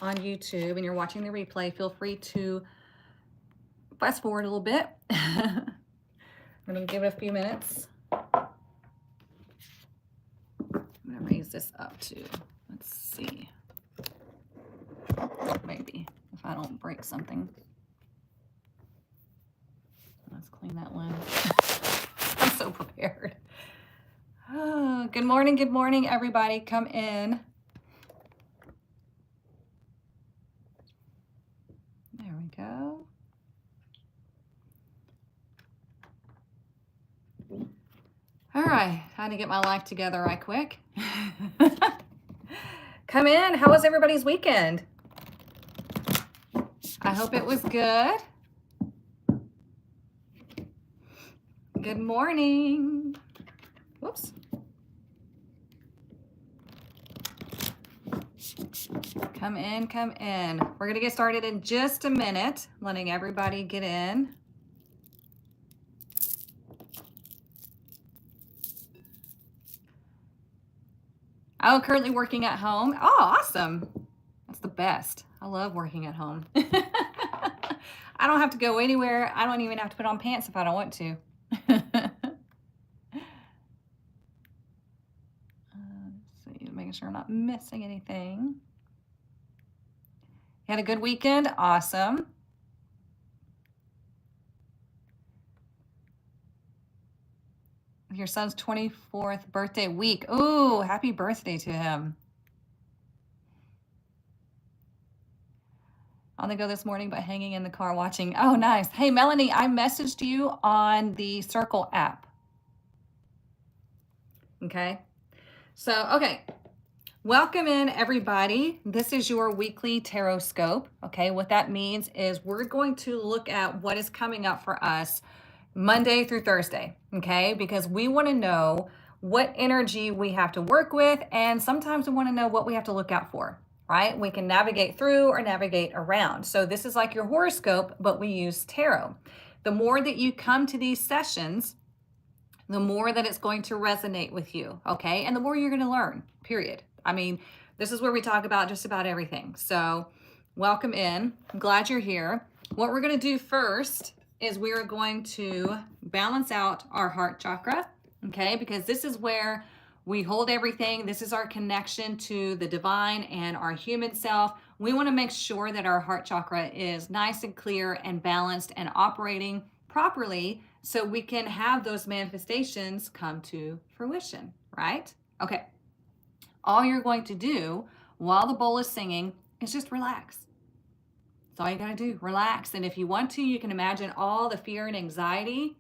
on YouTube and you're watching the replay, feel free to fast forward a little bit. I'm going to give it a few minutes. I'm going to raise this up to, let's see, maybe if I don't break something. Let's clean that lens. I'm so prepared. Oh, good morning, everybody. Come in. There we go. All right, had to get my life together right quick. Come in. How was everybody's weekend? I hope it was good. Good morning. Whoops. Come in, come in. We're going to get started in just a minute, letting everybody get in. Oh, currently working at home. Oh, awesome. That's the best. I love working at home. I don't have to go anywhere. I don't even have to put on pants if I don't want to. Let's see, making sure I'm not missing anything. You had a good weekend? Awesome. Your son's 24th birthday week. Ooh, happy birthday to him. On the go this morning, but hanging in the car watching. Oh, nice. Hey, Melanie, I messaged you on the Circle app. Okay. So, okay. Welcome in, everybody. This is your weekly Tarotscope. Okay. What that means is we're going to look at what is coming up for us Monday through Thursday. Okay. Because we want to know what energy we have to work with. And sometimes we want to know what we have to look out for. Right? We can navigate through or navigate around. So this is like your horoscope, but we use tarot. The more that you come to these sessions, the more that it's going to resonate with you, okay? And the more you're going to learn, period. I mean, this is where we talk about just about everything. So welcome in. I'm glad you're here. What we're going to do first is we are going to balance out our heart chakra, okay? Because this is where we hold everything. This is our connection to the divine and our human self. We want to make sure that our heart chakra is nice and clear and balanced and operating properly so we can have those manifestations come to fruition, right? Okay. All you're going to do while the bowl is singing is just relax. That's all you got to do. Relax. And if you want to, you can imagine all the fear and anxiety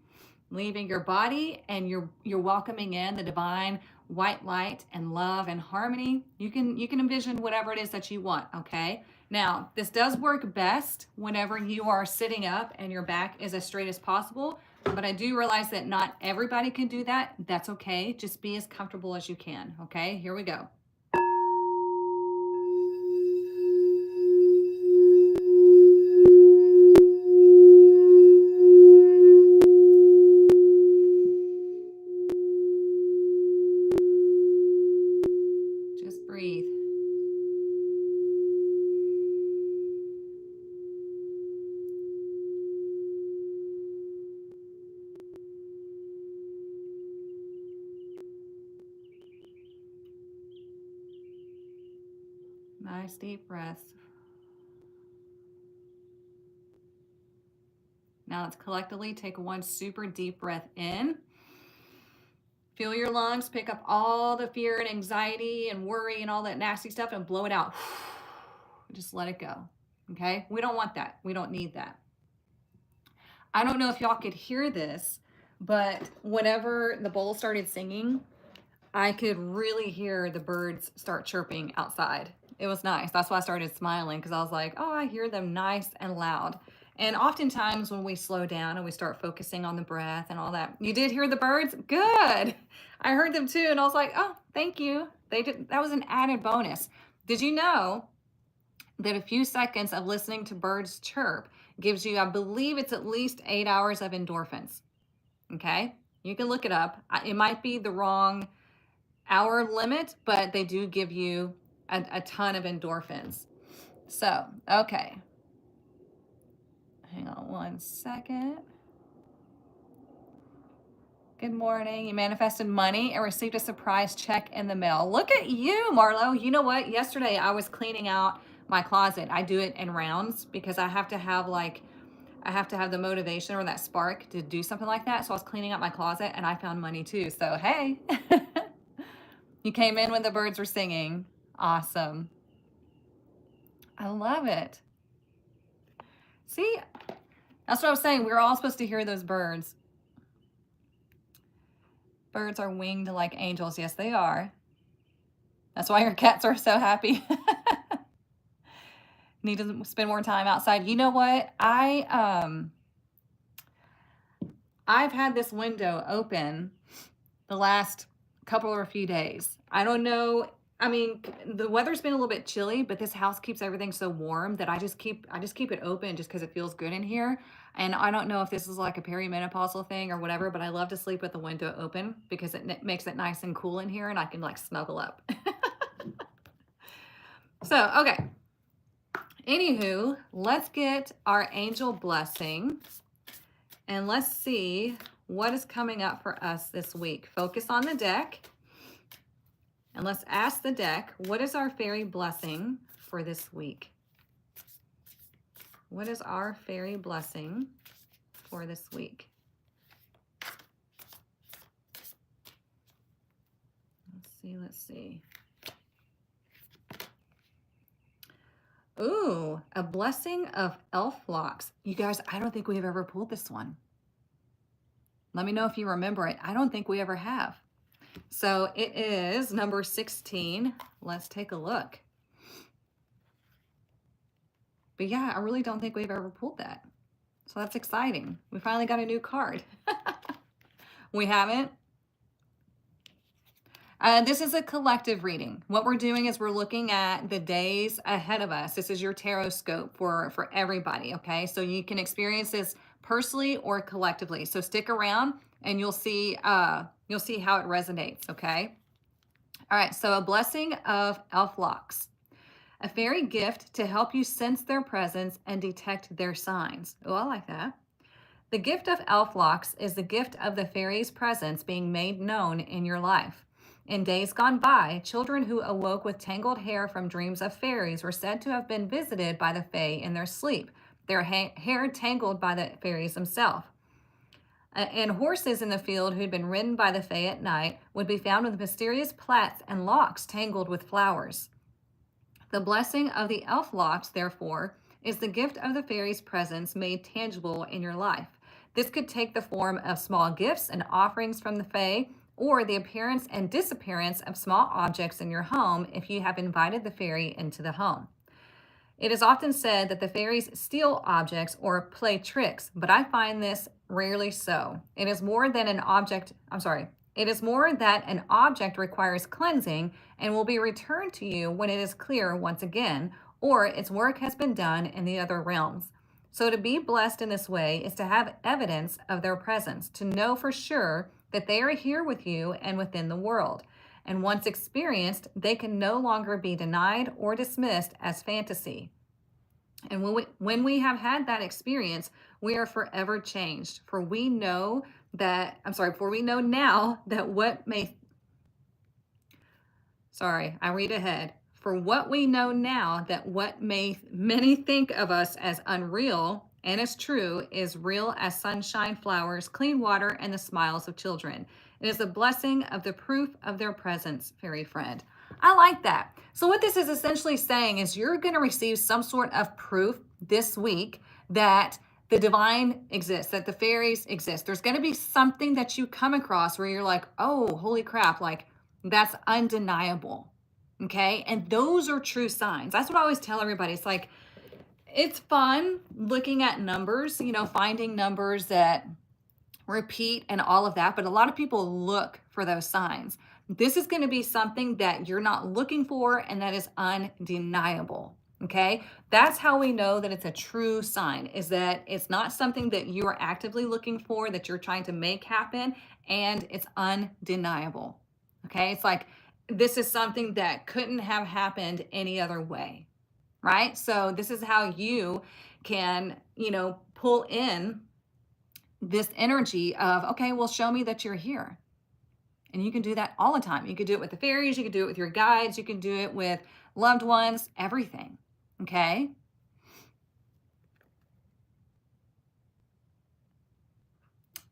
leaving your body, and you're welcoming in the divine white light and love and harmony. You can envision whatever it is that you want, okay? Now, this does work best whenever you are sitting up and your back is as straight as possible, but I do realize that not everybody can do that. That's okay. Just be as comfortable as you can, okay? Here we go. Just breathe. Nice deep breaths. Now let's collectively take one super deep breath in. Feel your lungs pick up all the fear and anxiety and worry and all that nasty stuff and blow it out. Just let it go. Okay? We don't want that. We don't need that. I don't know if y'all could hear this, but whenever the bowl started singing, I could really hear the birds start chirping outside. It was nice. That's why I started smiling, because I was like, oh, I hear them nice and loud. And oftentimes when we slow down and we start focusing on the breath and all that, you did hear the birds? Good. I heard them too. And I was like, oh, thank you. They did. That was an added bonus. Did you know that a few seconds of listening to birds chirp gives you, I believe it's at least 8 hours of endorphins? Okay. You can look it up. It might be the wrong hour limit, but they do give you a ton of endorphins. So, okay. Hang on one second. Good morning. You manifested money and received a surprise check in the mail. Look at you, Marlo. You know what? Yesterday I was cleaning out my closet. I do it in rounds because I have to have the motivation or that spark to do something like that. So I was cleaning out my closet and I found money too. So, hey, you came in when the birds were singing. Awesome. I love it. See, that's what I was saying. We were all supposed to hear those birds. Birds are winged like angels. Yes, they are. That's why your cats are so happy. Need to spend more time outside. You know what? I've had this window open the last couple or few days. I don't know. I mean, the weather's been a little bit chilly, but this house keeps everything so warm that I just keep it open just because it feels good in here. And I don't know if this is like a perimenopausal thing or whatever, but I love to sleep with the window open because it makes it nice and cool in here and I can like snuggle up. So, okay. Anywho, let's get our angel blessing and let's see what is coming up for us this week. Focus on the deck and let's ask the deck, what is our fairy blessing for this week? What is our fairy blessing for this week? Let's see. Ooh, a blessing of elf locks. You guys, I don't think we've ever pulled this one. Let me know if you remember it. I don't think we ever have. So it is number 16. Let's take a look. But yeah, I really don't think we've ever pulled that. So that's exciting. We finally got a new card. We haven't? This is a collective reading. What we're doing is we're looking at the days ahead of us. This is your Tarotscope for everybody, okay? So you can experience this personally or collectively. So stick around and you'll see how it resonates, okay? All right, so a blessing of elf locks. A fairy gift to help you sense their presence and detect their signs. Oh, I like that. The gift of elf locks is the gift of the fairy's presence being made known in your life. In days gone by, children who awoke with tangled hair from dreams of fairies were said to have been visited by the fae in their sleep, their hair tangled by the fairies themselves. And horses in the field who'd been ridden by the fae at night would be found with mysterious plaits and locks tangled with flowers. The blessing of the elf locks, therefore, is the gift of the fairy's presence made tangible in your life. This could take the form of small gifts and offerings from the fae, or the appearance and disappearance of small objects in your home if you have invited the fairy into the home. It is often said that the fairies steal objects or play tricks, but I find this rarely so. It is more that an object requires cleansing and will be returned to you when it is clear once again, or its work has been done in the other realms. So to be blessed in this way is to have evidence of their presence, to know for sure that they are here with you and within the world. And once experienced, they can no longer be denied or dismissed as fantasy. And when we have had that experience, we are forever changed. For we know now that For what we know now that what many think of us as unreal and as true is real as sunshine, flowers, clean water, and the smiles of children. It is a blessing of the proof of their presence, fairy friend. I like that. So what this is essentially saying is you're going to receive some sort of proof this week that the divine exists, that the fairies exist. There's going to be something that you come across where you're like, oh, holy crap, like that's undeniable. Okay. And those are true signs. That's what I always tell everybody. It's like, it's fun looking at numbers, finding numbers that repeat and all of that. But a lot of people look for those signs. This is going to be something that you're not looking for and that is undeniable. Okay. That's how we know that it's a true sign, is that it's not something that you are actively looking for, that you're trying to make happen, and it's undeniable. Okay. It's like, this is something that couldn't have happened any other way. right? So this is how you can, pull in this energy of, okay, well, show me that you're here. And you can do that all the time. You can do it with the fairies, you can do it with your guides, you can do it with loved ones, everything. Okay?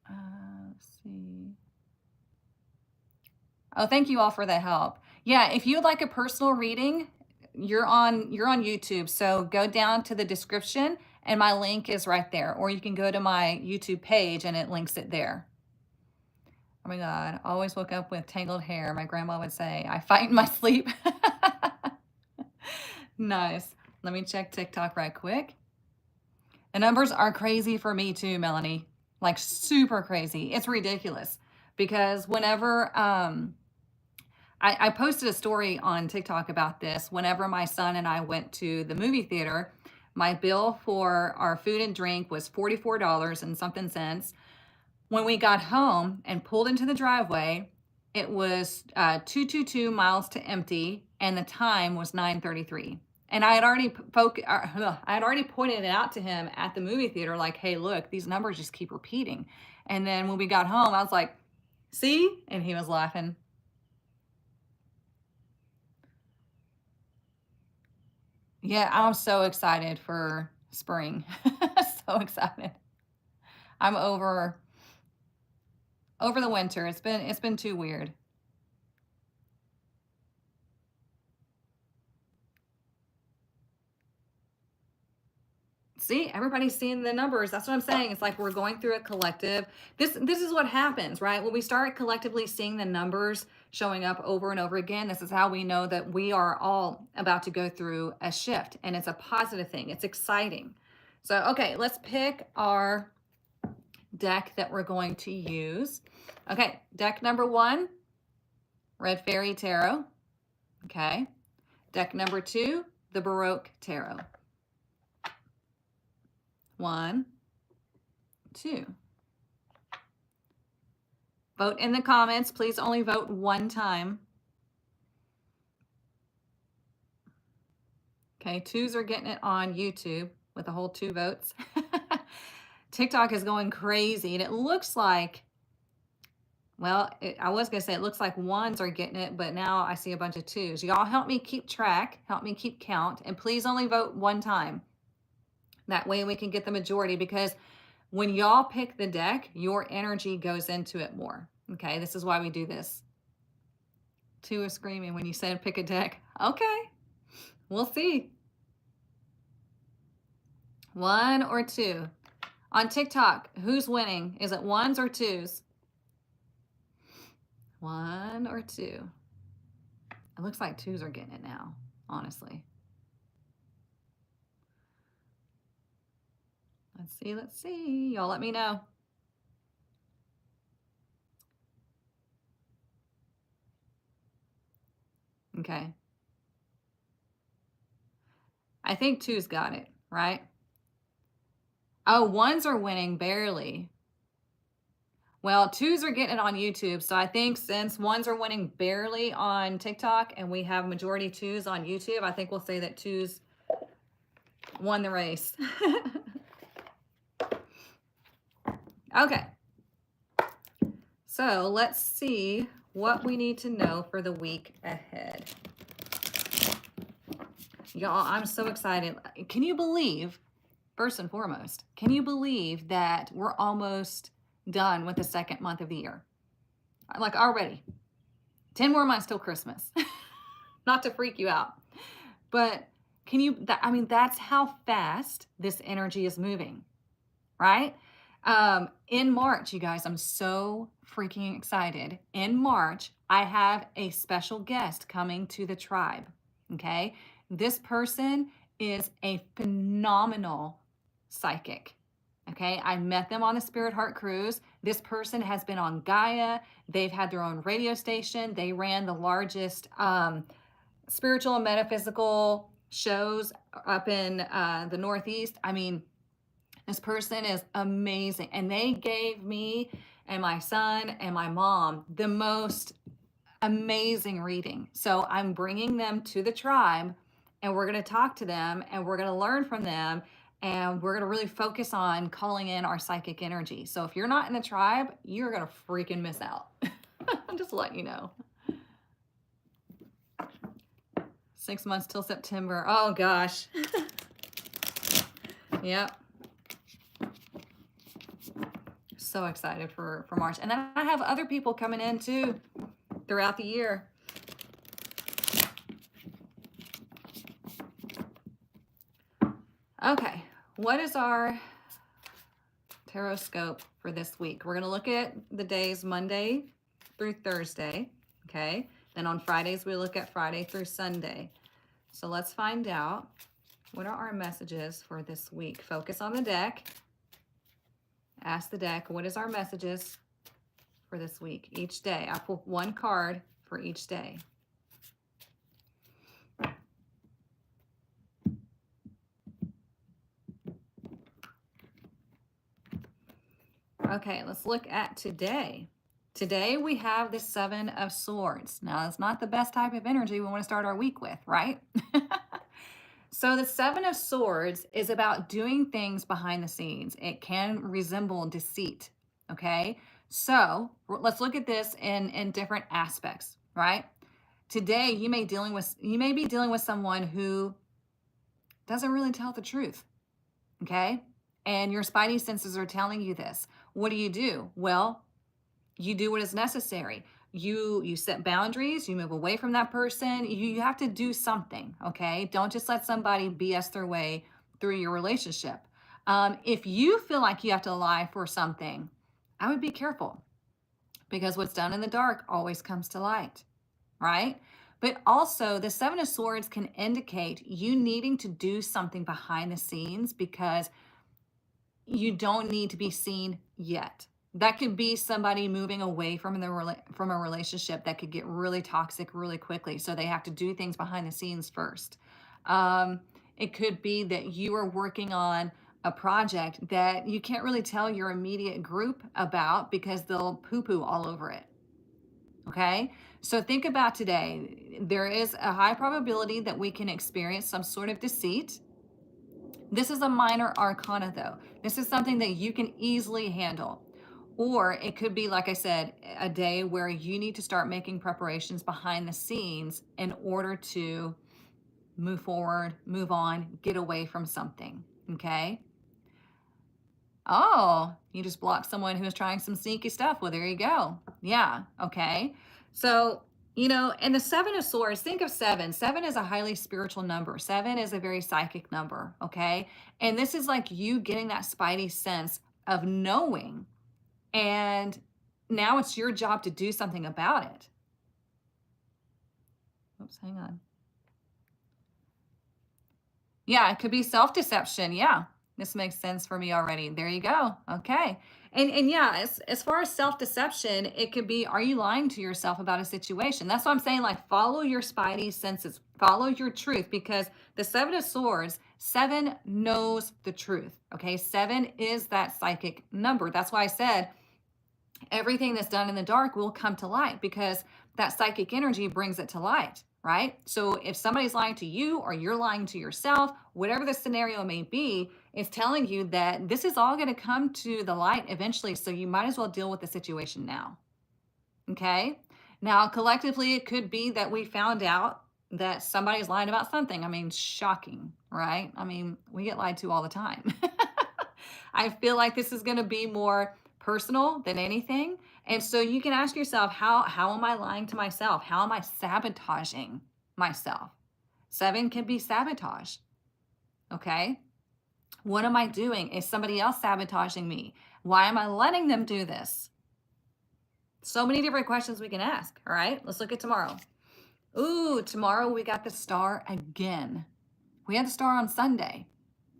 Let's see. Oh, thank you all for the help. Yeah, if you'd like a personal reading, you're on YouTube. So go down to the description and my link is right there. Or you can go to my YouTube page and it links it there. Oh my God, I always woke up with tangled hair. My grandma would say, I fight in my sleep. Nice. Let me check TikTok right quick. The numbers are crazy for me too, Melanie. Like super crazy. It's ridiculous because whenever I posted a story on TikTok about this. Whenever my son and I went to the movie theater, my bill for our food and drink was $44 and something cents. When we got home and pulled into the driveway, it was 222 miles to empty, and the time was 9:33. And I had already pointed it out to him at the movie theater, like, "Hey, look, these numbers just keep repeating." And then when we got home, I was like, "See?" And he was laughing. Yeah, I'm so excited for spring. So excited. I'm over the winter. It's been too weird. See, everybody's seeing the numbers. That's what I'm saying. It's like we're going through a collective. This is what happens, right? When we start collectively seeing the numbers showing up over and over again, this is how we know that we are all about to go through a shift, and it's a positive thing. It's exciting. So, okay, let's pick our deck that we're going to use. Okay, deck number 1, Red Fairy Tarot. Okay. Deck number 2, the Baroque Tarot. 1, 2. Vote in the comments. Please only vote one time. Okay, 2s are getting it on YouTube with a whole 2 votes. TikTok is going crazy, and it looks like, well, I was going to say it looks like 1s are getting it, but now I see a bunch of 2s. Y'all help me keep track, help me keep count, and please only vote one time. That way we can get the majority, because when y'all pick the deck, your energy goes into it more. Okay, this is why we do this. 2 are screaming when you said pick a deck. Okay, we'll see. 1 or 2. On TikTok, who's winning? Is it 1s or 2s? 1 or 2? It looks like 2s are getting it now, honestly. Let's see. Y'all let me know. Okay. I think 2's got it, right? Oh, 1s are winning barely. Well, 2s are getting it on YouTube. So I think since 1s are winning barely on TikTok and we have majority 2s on YouTube, I think we'll say that 2s won the race. Okay. So let's see what we need to know for the week ahead. Y'all, I'm so excited. Can you believe, first and foremost, can you believe that we're almost done with the second month of the year? Like already. 10 more months till Christmas. Not to freak you out. But can you, I mean, that's how fast this energy is moving, right? In March, you guys, I'm so freaking excited. In March, I have a special guest coming to the tribe. Okay. This person is a phenomenal psychic. Okay. I met them on the Spirit Heart Cruise. This person has been on Gaia. They've had their own radio station. They ran the largest spiritual and metaphysical shows up in the Northeast. I mean, this person is amazing. And they gave me and my son and my mom the most amazing reading. So I'm bringing them to the tribe, and we're going to talk to them and we're going to learn from them and we're going to really focus on calling in our psychic energy. So if you're not in the tribe, you're going to freaking miss out. I'm just letting you know. 6 months till September. Oh gosh. Yep. So excited for March. And then I have other people coming in too throughout the year. Okay, what is our Tarotscope for this week? We're going to look at the days Monday through Thursday, okay? Then on Fridays, we look at Friday through Sunday. So let's find out, what are our messages for this week? Focus on the deck. Ask the deck, what is our messages for this week? Each day, I pull one card for each day. Okay, let's look at today. Today we have the Seven of Swords. Now, it's not the best type of energy we want to start our week with, right? So the Seven of Swords is about doing things behind the scenes. It can resemble deceit, okay? So let's look at this in different aspects, right? Today you may be dealing with someone who doesn't really tell the truth, okay? And your spidey senses are telling you this. What do? Well, you do what is necessary. You set boundaries, you move away from that person. You have to do something, okay? Don't just let somebody BS their way through your relationship. If you feel like you have to lie for something, I would be careful, because what's done in the dark always comes to light, right? But also the Seven of Swords can indicate you needing to do something behind the scenes because you don't need to be seen yet. That could be somebody moving away from a relationship that could get really toxic really quickly. So they have to do things behind the scenes first. It could be that you are working on a project that you can't really tell your immediate group about because they'll poo-poo all over it. Okay, so think about today. There is a high probability that we can experience some sort of deceit. This is a minor arcana though. This is something that you can easily handle. Or it could be, like I said, a day where you need to start making preparations behind the scenes in order to move forward, move on, get away from something, okay? Oh, you just blocked someone who was trying some sneaky stuff. Well, there you go. Yeah, okay. So, and the Seven of Swords, think of seven. Seven is a highly spiritual number. Seven is a very psychic number, okay? And this is like you getting that spidey sense of knowing, and now it's your job to do something about it. Oops, hang on. Yeah, it could be self-deception. Yeah, this makes sense for me already. There you go. Okay. And yeah, as far as self-deception, it could be, are you lying to yourself about a situation? That's what I'm saying, like, follow your spidey senses, follow your truth, because the Seven of Swords, seven knows the truth. Okay. Seven is that psychic number. That's why I said everything that's done in the dark will come to light, because that psychic energy brings it to light, right? So if somebody's lying to you or you're lying to yourself, whatever the scenario may be, it's telling you that this is all going to come to the light eventually. So you might as well deal with the situation now. Okay. Now, collectively, it could be that we found out that somebody's lying about something. I mean, shocking, right? I mean, we get lied to all the time. I feel like this is going to be more personal than anything. And so you can ask yourself, how am I lying to myself? How am I sabotaging myself? Seven can be sabotage. Okay. What am I doing? Is somebody else sabotaging me? Why am I letting them do this? So many different questions we can ask. All right, let's look at tomorrow. Ooh, tomorrow we got the star again. We had the star on Sunday.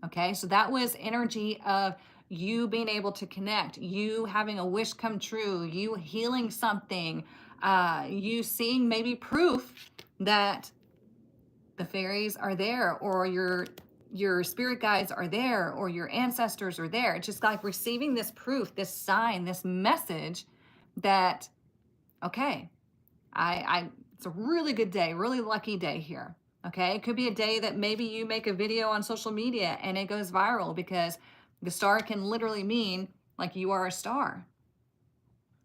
Okay, so that was energy of you being able to connect, you having a wish come true, you healing something, you seeing maybe proof that the fairies are there, or your spirit guides are there, or your ancestors are there. It's just like receiving this proof, this sign, this message that, okay, it's a really good day, really lucky day here. Okay, it could be a day that maybe you make a video on social media and it goes viral, because the star can literally mean like you are a star.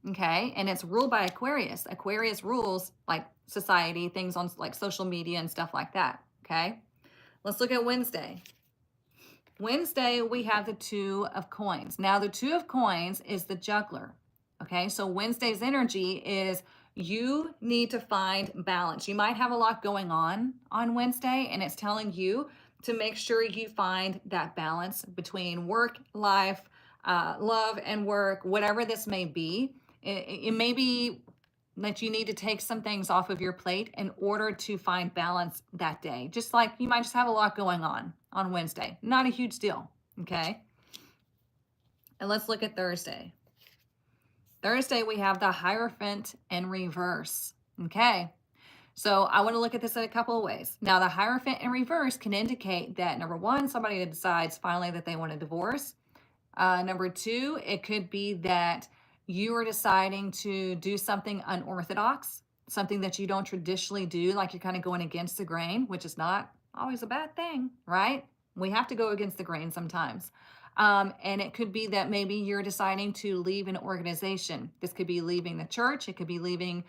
Okay, and it's ruled by Aquarius. Aquarius rules like society, things on like social media and stuff like that. Okay, let's look at Wednesday. Wednesday, we have the Two of Coins. Now, the Two of Coins is the juggler. Okay, so Wednesday's energy is you need to find balance. You might have a lot going on Wednesday, and it's telling you to make sure you find that balance between work, life, love, and work, whatever this may be. It may be that you need to take some things off of your plate in order to find balance that day. Just like you might just have a lot going on Wednesday. Not a huge deal, okay? And let's look at Thursday. Thursday, we have the Hierophant in reverse, okay? So I want to look at this in a couple of ways. Now, the Hierophant in reverse can indicate that, number one, somebody decides finally that they want a divorce. Number two, it could be that you are deciding to do something unorthodox, something that you don't traditionally do, like you're kind of going against the grain, which is not always a bad thing, right? We have to go against the grain sometimes. And it could be that maybe you're deciding to leave an organization. This could be leaving the church. It could be leaving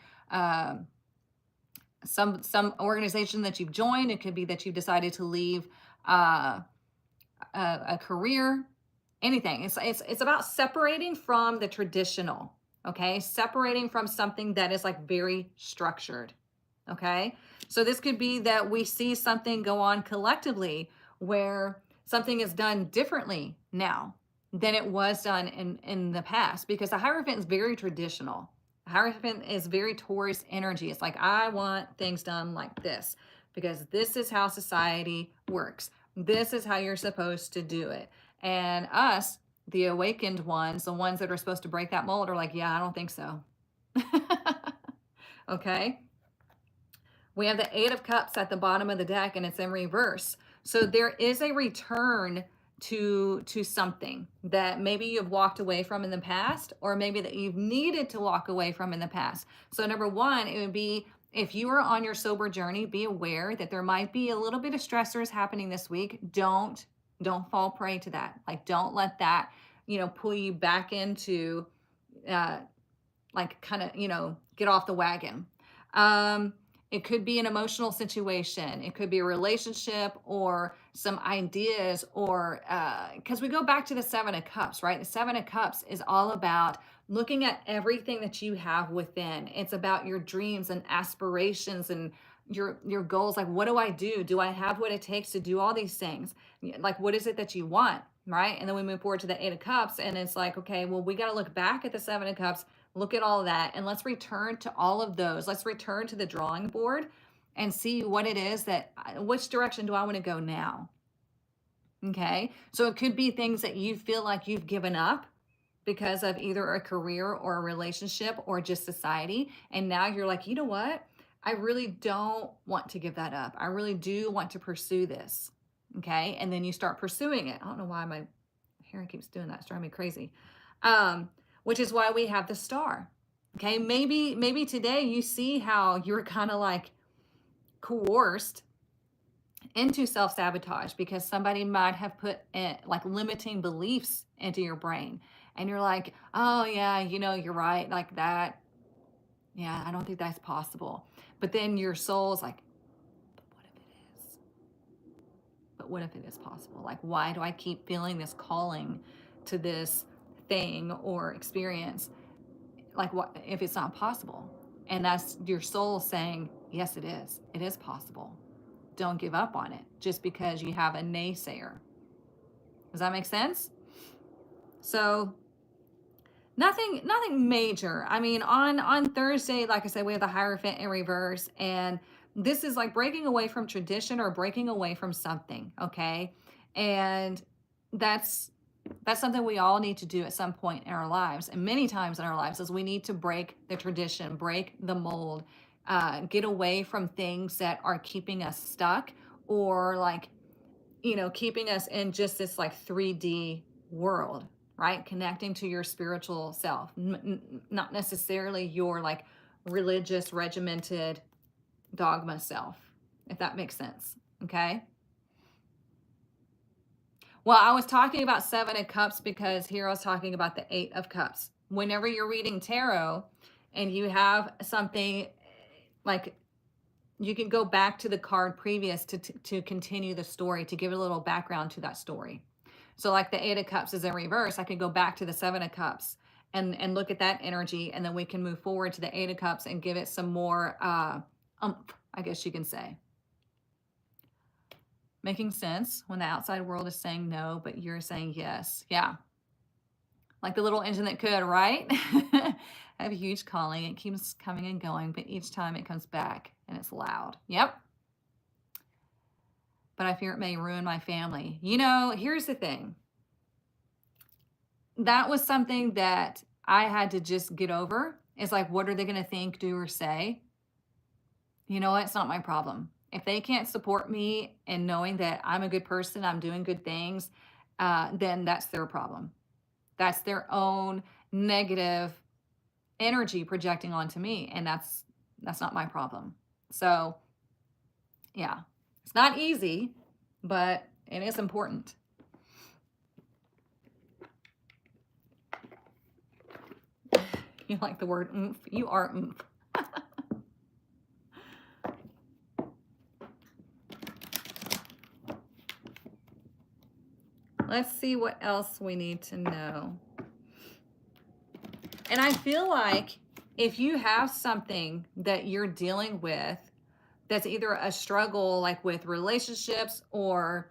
some organization that you've joined. It could be that you've decided to leave a career. Anything. It's about separating from the traditional, okay? Separating from something that is like very structured, okay? So this could be that we see something go on collectively where something is done differently now than it was done in the past, because the Hierophant is very traditional. The Hierophant is very Taurus energy. It's like, I want things done like this because this is how society works. This is how you're supposed to do it. And us, the awakened ones, the ones that are supposed to break that mold, are like, yeah, I don't think so. Okay. We have the Eight of Cups at the bottom of the deck, and it's in reverse. So there is a return to something that maybe you've walked away from in the past, or maybe that you've needed to walk away from in the past. So number one, it would be, if you are on your sober journey, be aware that there might be a little bit of stressors happening this week. Don't fall prey to that. Like, don't let that, pull you back into, like, kind of, get off the wagon. It could be an emotional situation. It could be a relationship or some ideas, or because we go back to the Seven of Cups, right? The Seven of Cups is all about looking at everything that you have within. It's about your dreams and aspirations and your goals. Like, what do I do? Do I have what it takes to do all these things? Like, what is it that you want, right? And then we move forward to the Eight of Cups, and it's like, okay, well, we got to look back at the Seven of Cups, look at all of that, and let's return to all of those. Let's return to the drawing board and see what it is that, which direction do I want to go now? Okay, so it could be things that you feel like you've given up because of either a career or a relationship or just society. And now you're like, you know what? I really don't want to give that up. I really do want to pursue this. Okay, and then you start pursuing it. I don't know why my hair keeps doing that. It's driving me crazy. Which is why we have the Star. Okay, maybe today you see how you're kind of like coerced into self-sabotage because somebody might have put like limiting beliefs into your brain, and you're like, oh yeah, you're right, like that. Yeah, I don't think that's possible. But then your soul's like, but what if it is? But what if it is possible? Like, why do I keep feeling this calling to this thing or experience? Like, what if it's not possible? And that's your soul saying, yes, it is. It is possible. Don't give up on it just because you have a naysayer. Does that make sense? So nothing major. I mean, on Thursday, like I said, we have the Hierophant in reverse, and this is like breaking away from tradition or breaking away from something, okay? And that's something we all need to do at some point in our lives, and many times in our lives, is we need to break the tradition, break the mold, get away from things that are keeping us stuck, or like, keeping us in just this like 3D world, right? Connecting to your spiritual self, not necessarily your like religious, regimented dogma self, if that makes sense. Okay. Well, I was talking about 7 of Cups because here I was talking about the 8 of Cups. Whenever you're reading tarot and you have something like, you can go back to the card previous to continue the story, to give a little background to that story. So like the 8 of Cups is in reverse, I could go back to the 7 of Cups and look at that energy, and then we can move forward to the 8 of Cups and give it some more I guess you can say. Making sense when the outside world is saying no, but you're saying yes. Yeah. Like the little engine that could, right? I have a huge calling. It keeps coming and going, but each time it comes back and it's loud. Yep. But I fear it may ruin my family. You know, here's the thing. That was something that I had to just get over. It's like, what are they going to think, do, or say? You know what? It's not my problem. If they can't support me in knowing that I'm a good person, I'm doing good things, then that's their problem. That's their own negative energy projecting onto me, and that's not my problem. So, yeah, it's not easy, but it is important. You like the word oomph? You are oomph. Let's see what else we need to know. And I feel like if you have something that you're dealing with that's either a struggle, like with relationships or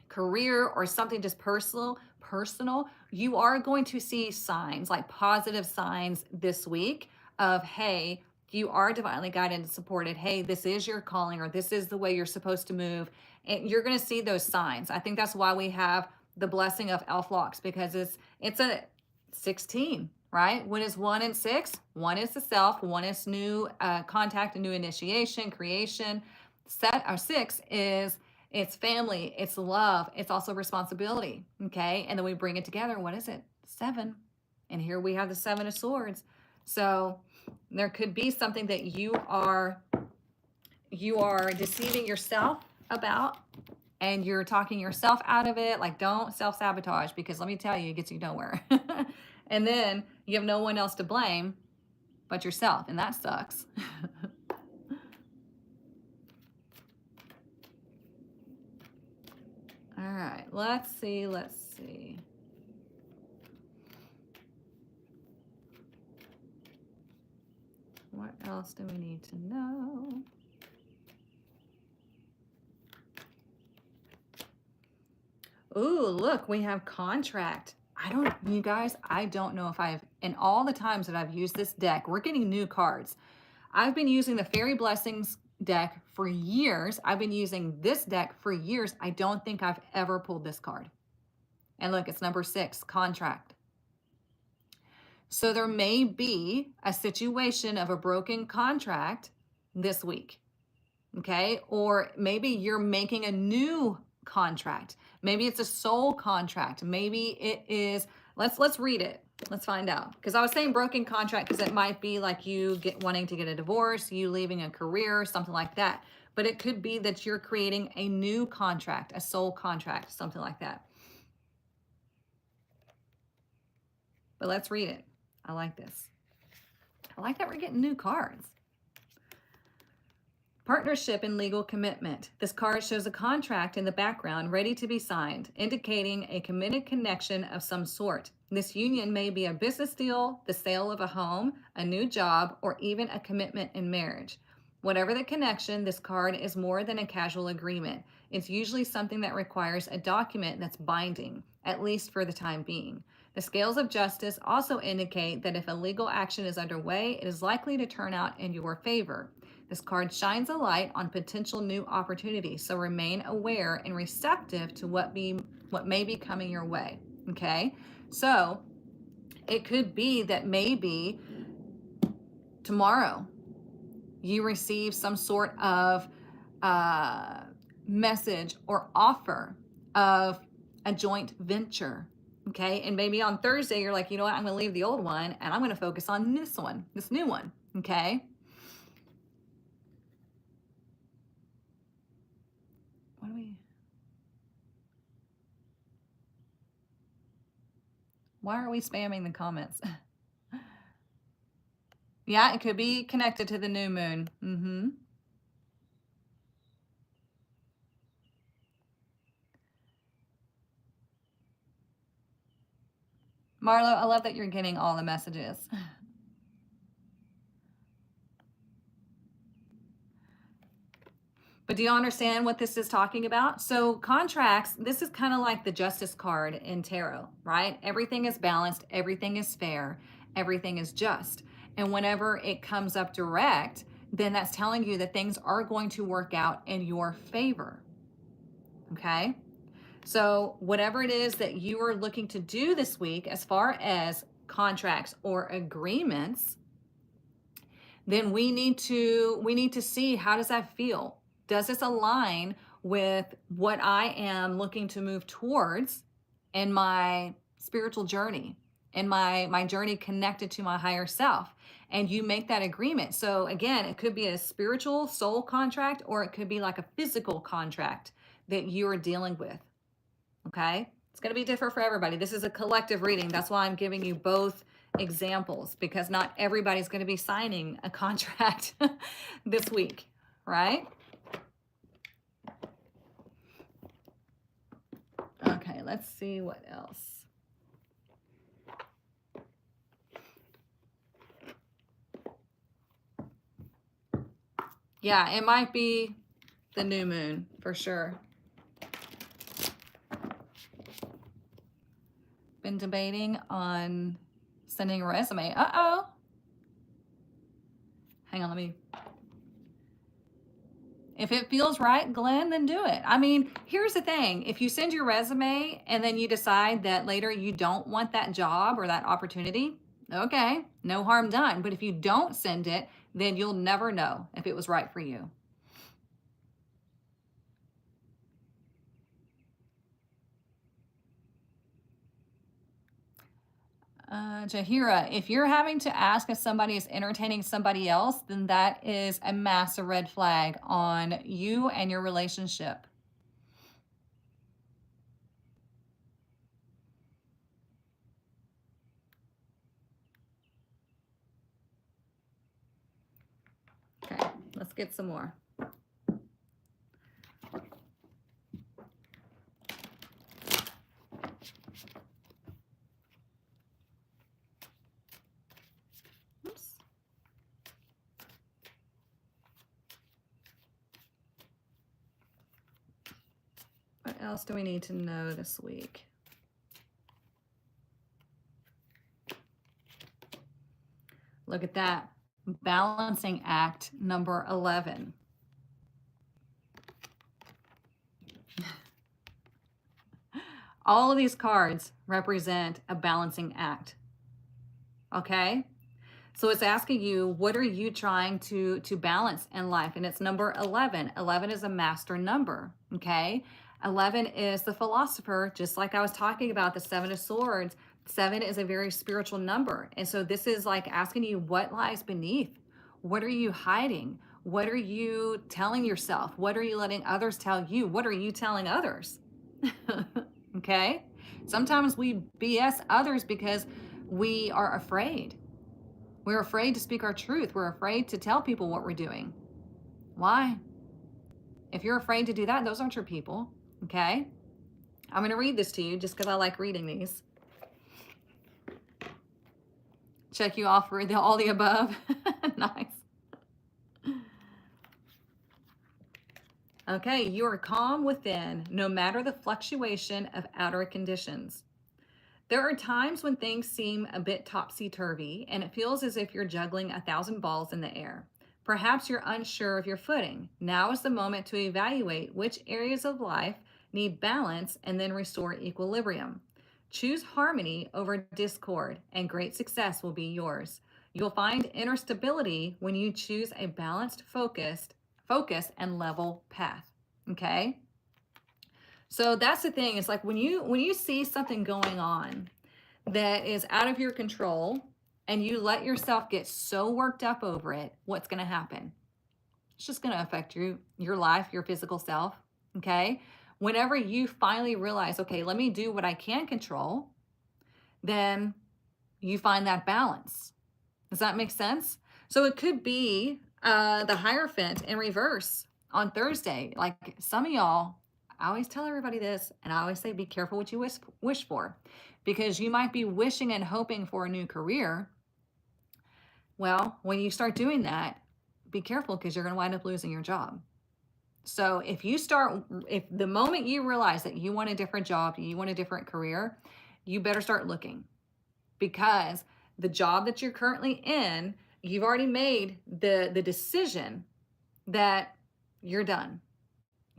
career or something just personal, you are going to see signs, like positive signs this week of, hey, you are divinely guided and supported. Hey, this is your calling, or this is the way you're supposed to move. And you're going to see those signs. I think that's why we have the blessing of elf locks, because it's a 16, right? When it's 1 and 6, 1 is the self, 1 is new contact and new initiation, creation. 6 is it's family, it's love, it's also responsibility. Okay. And then we bring it together. What is it? 7. And here we have the 7 of Swords. So there could be something that you are deceiving yourself about, and you're talking yourself out of it. Like, don't self-sabotage, because let me tell you, it gets you nowhere. And then you have no one else to blame but yourself, and that sucks. All right, let's see. What else do we need to know? Ooh, look, we have contract. You guys, I don't know if in all the times that I've used this deck, we're getting new cards. I've been using the Fairy Blessings deck for years. I've been using this deck for years. I don't think I've ever pulled this card. And look, it's number 6, contract. So there may be a situation of a broken contract this week. Okay. Or maybe you're making a new contract. Maybe it's a soul contract. Maybe it is, let's read it. Let's find out. Because I was saying broken contract because it might be like you wanting to get a divorce, you leaving a career, something like that. But it could be that you're creating a new contract, a soul contract, something like that. But let's read it. I like this. I like that we're getting new cards. Partnership and legal commitment. This card shows a contract in the background ready to be signed, indicating a committed connection of some sort. This union may be a business deal, the sale of a home, a new job, or even a commitment in marriage. Whatever the connection, this card is more than a casual agreement. It's usually something that requires a document that's binding, at least for the time being. The scales of justice also indicate that if a legal action is underway, it is likely to turn out in your favor. This card shines a light on potential new opportunities, so remain aware and receptive to what may be coming your way, okay? So it could be that maybe tomorrow you receive some sort of message or offer of a joint venture, okay? And maybe on Thursday you're like, you know what, I'm gonna leave the old one and I'm gonna focus on this new one, okay? Why are we spamming the comments? Yeah, it could be connected to the new moon. Marlo, I love that you're getting all the messages. But do you understand what this is talking about? So contracts, this is kind of like the justice card in tarot, right? Everything is balanced, everything is fair, everything is just. And whenever it comes up direct, then that's telling you that things are going to work out in your favor. Okay? So whatever it is that you are looking to do this week as far as contracts or agreements, then we need to see, how does that feel? Does this align with what I am looking to move towards in my spiritual journey, in my journey connected to my higher self? And you make that agreement. So again, it could be a spiritual soul contract, or it could be like a physical contract that you are dealing with. Okay? It's going to be different for everybody. This is a collective reading. That's why I'm giving you both examples, because not everybody's going to be signing a contract this week, right? Okay, let's see what else. Yeah, it might be the new moon for sure. Been debating on sending a resume. Uh-oh. Hang on, let me. If it feels right, Glenn, then do it. I mean, here's the thing. If you send your resume and then you decide that later you don't want that job or that opportunity, okay, no harm done. But if you don't send it, then you'll never know if it was right for you. Jahira, if you're having to ask if somebody is entertaining somebody else, then that is a massive red flag on you and your relationship. Okay, let's get some more. Oops. What else do we need to know this week? Look at that. Balancing act number 11. All of these cards represent a balancing act. Okay? So it's asking you, what are you trying to balance in life? And it's number 11. 11 is a master number. Okay? 11 is the philosopher, just like I was talking about the 7 of swords. 7 is a very spiritual number. And so this is like asking you, what lies beneath? What are you hiding? What are you telling yourself? What are you letting others tell you? What are you telling others? Okay? Sometimes we BS others because we are afraid. We're afraid to speak our truth. We're afraid to tell people what we're doing. Why? If you're afraid to do that, those aren't your people. Okay? I'm going to read this to you just because I like reading these. Check you off for all the above. Nice. Okay, you are calm within, no matter the fluctuation of outer conditions. There are times when things seem a bit topsy-turvy, and it feels as if you're juggling 1,000 balls in the air. Perhaps you're unsure of your footing. Now is the moment to evaluate which areas of life need balance and then restore equilibrium. Choose harmony over discord, and great success will be yours. You'll find inner stability when you choose a balanced, focus and level path. Okay? So that's the thing. It's like when you see something going on that is out of your control and you let yourself get so worked up over it, what's going to happen? It's just going to affect your life, your physical self. Okay? Whenever you finally realize, okay, let me do what I can control, then you find that balance. Does that make sense? So it could be the Hierophant in reverse on Thursday. Like some of y'all, I always tell everybody this, and I always say, be careful what you wish for, because you might be wishing and hoping for a new career. Well, when you start doing that, be careful, because you're going to wind up losing your job. So if the moment you realize that you want a different job, you want a different career, you better start looking, because the job that you're currently in, you've already made the decision that you're done.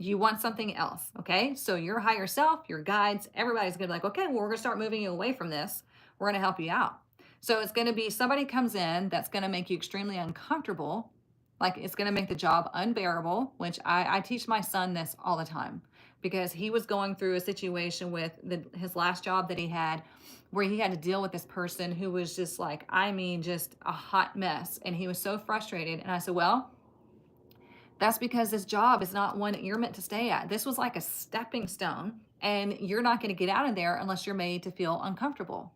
You want something else, okay? So your higher self, your guides, everybody's gonna be like, okay, well, we're gonna start moving you away from this. We're gonna help you out. So it's gonna be somebody comes in that's gonna make you extremely uncomfortable. Like it's gonna make the job unbearable, which I teach my son this all the time, because he was going through a situation with his last job that he had, where he had to deal with this person who was just like, I mean, just a hot mess. And he was so frustrated. And I said, well, that's because this job is not one that you're meant to stay at. This was like a stepping stone, and you're not going to get out of there unless you're made to feel uncomfortable.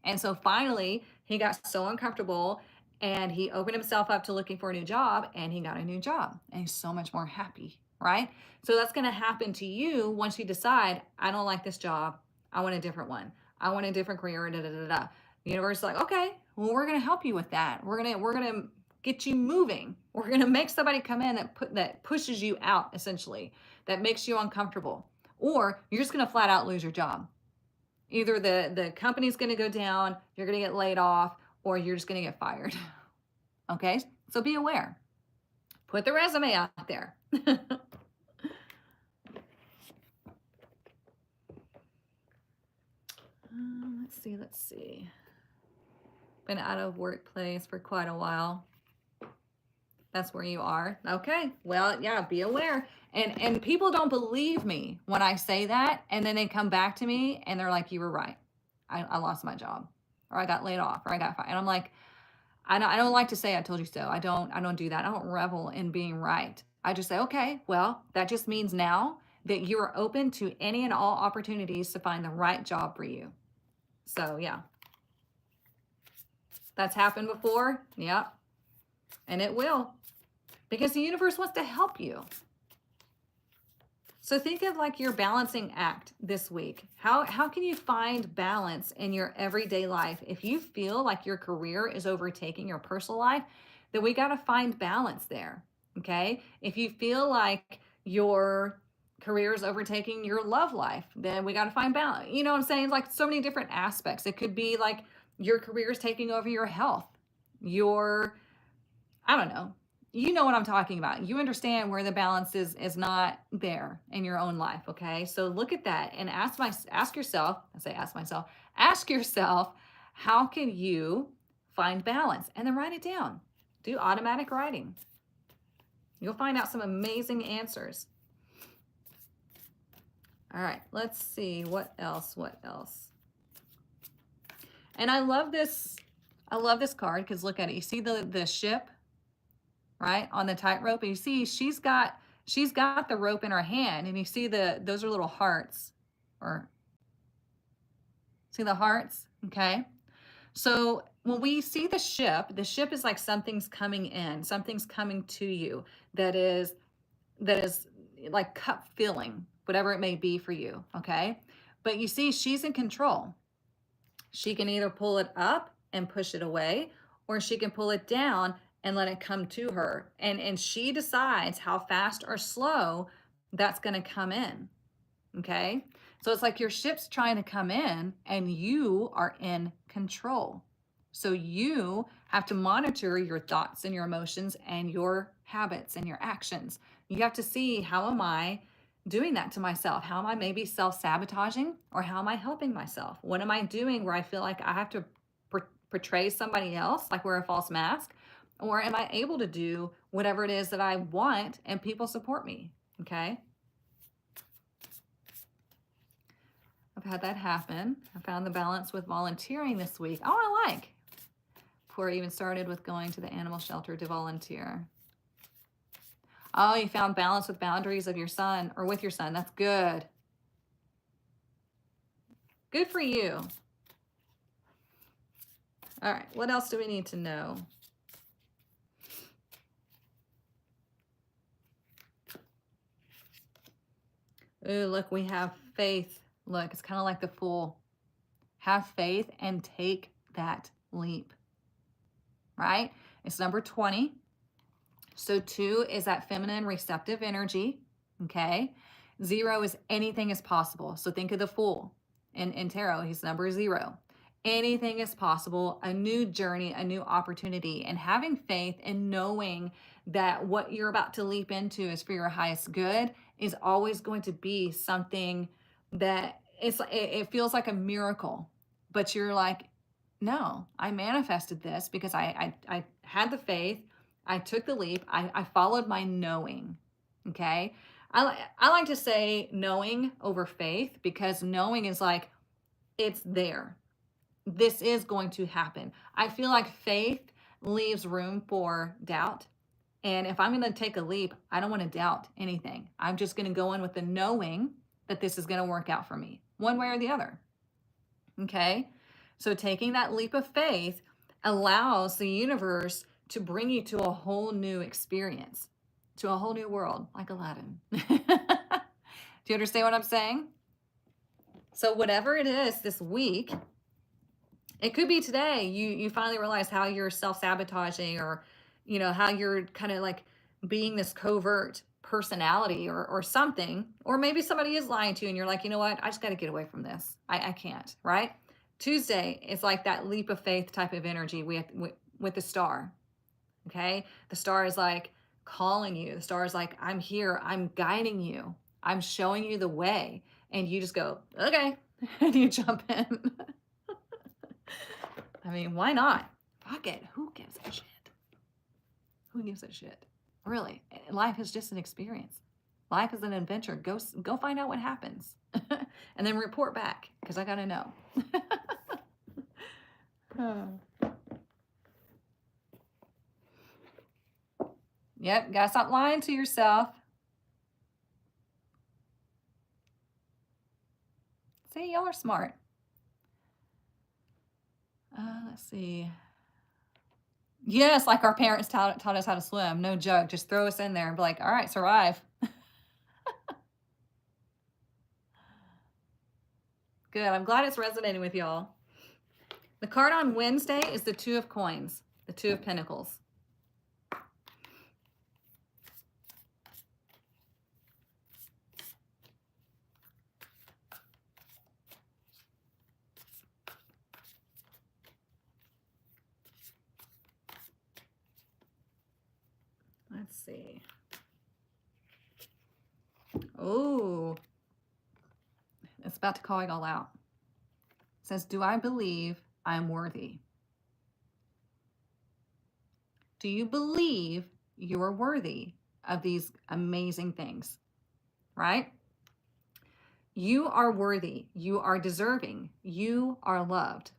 And so finally, he got so uncomfortable, and he opened himself up to looking for a new job, and he got a new job, and he's so much more happy, right? So that's going to happen to you once you decide, I don't like this job. I want a different one. I want a different career. Da, da, da, da. The universe is like, okay, well, we're going to help you with that. We're going to get you moving. We're going to make somebody come in that pushes you out, essentially, that makes you uncomfortable, or you're just going to flat out lose your job. Either the company's going to go down, you're going to get laid off, or you're just going to get fired. Okay? So be aware. Put the resume out there. Let's see. Been out of workplace for quite a while. That's where you are. Okay. Well, yeah, be aware. And people don't believe me when I say that, and then they come back to me and they're like, you were right. I lost my job, or I got laid off, or I got fired. And I'm like, I don't like to say I told you so. I don't do that. I don't revel in being right. I just say, okay, well, that just means now that you are open to any and all opportunities to find the right job for you. So yeah, that's happened before. Yep. And it will, because the universe wants to help you. So think of like your balancing act this week. How can you find balance in your everyday life? If you feel like your career is overtaking your personal life, then we got to find balance there. Okay? If you feel like your career is overtaking your love life, then we got to find balance. You know what I'm saying? Like so many different aspects. It could be like your career is taking over your health. I don't know. You know what I'm talking about. You understand where the balance is not there in your own life, okay? So look at that and ask yourself, ask yourself, how can you find balance? And then write it down. Do automatic writing. You'll find out some amazing answers. All right, let's see what else. And I love this card, because look at it. You see the ship, right, on the tightrope, and you see she's got the rope in her hand, and you see those are little hearts, or see the hearts, okay? So when we see the ship is like something's coming in, something's coming to you that is like cup filling, whatever it may be for you, okay? But you see, she's in control. She can either pull it up and push it away, or she can pull it down and let it come to her. And she decides how fast or slow that's going to come in. Okay? So it's like your ship's trying to come in and you are in control. So you have to monitor your thoughts and your emotions and your habits and your actions. You have to see, how am I doing that to myself? How am I maybe self-sabotaging, or how am I helping myself? What am I doing where I feel like I have to portray somebody else, like wear a false mask? Or am I able to do whatever it is that I want and people support me? Okay. I've had that happen. I found the balance with volunteering this week. Oh, I like. Before I even started with going to the animal shelter to volunteer. Oh, you found balance with boundaries of your son, or with your son. That's good. Good for you. All right, what else do we need to know? Ooh, look, we have faith. Look, it's kind of like the Fool. Have faith and take that leap, right? It's number 20. So 2 is that feminine receptive energy, okay? 0 is anything is possible. So think of the Fool in tarot. He's number 0. Anything is possible, a new journey, a new opportunity, and having faith and knowing that what you're about to leap into is for your highest good is always going to be something that it feels like a miracle, but you're like, no, I manifested this because I had the faith. I took the leap. I followed my knowing. Okay. I like to say knowing over faith because knowing is like, it's there. This is going to happen. I feel like faith leaves room for doubt. And if I'm going to take a leap, I don't want to doubt anything. I'm just going to go in with the knowing that this is going to work out for me one way or the other. Okay. So taking that leap of faith allows the universe to bring you to a whole new experience, to a whole new world, like Aladdin. Do you understand what I'm saying? So whatever it is this week, it could be today, you finally realize how you're self-sabotaging, or, how you're kind of like being this covert personality or something, or maybe somebody is lying to you and you're like, you know what, I just got to get away from this. I can't, right? Tuesday is like that leap of faith type of energy with the star. Okay. The star is like calling you. The star is like, I'm here. I'm guiding you. I'm showing you the way. And you just go, okay. And you jump in. I mean, why not? Fuck it. Who gives a shit? Who gives a shit? Really, life is just an experience. Life is an adventure. Go find out what happens. And then report back, because I got to know. Yep, gotta stop lying to yourself. See, y'all are smart. Let's see. Yes, like our parents taught us how to swim. No joke. Just throw us in there and be like, all right, survive. Good. I'm glad it's resonating with y'all. The card on Wednesday is the 2 of Coins, the 2 of Pentacles. Let's see. Oh, it's about to call it all out. It says, do I believe I'm worthy? Do you believe you're worthy of these amazing things? Right? You are worthy. You are deserving. You are loved.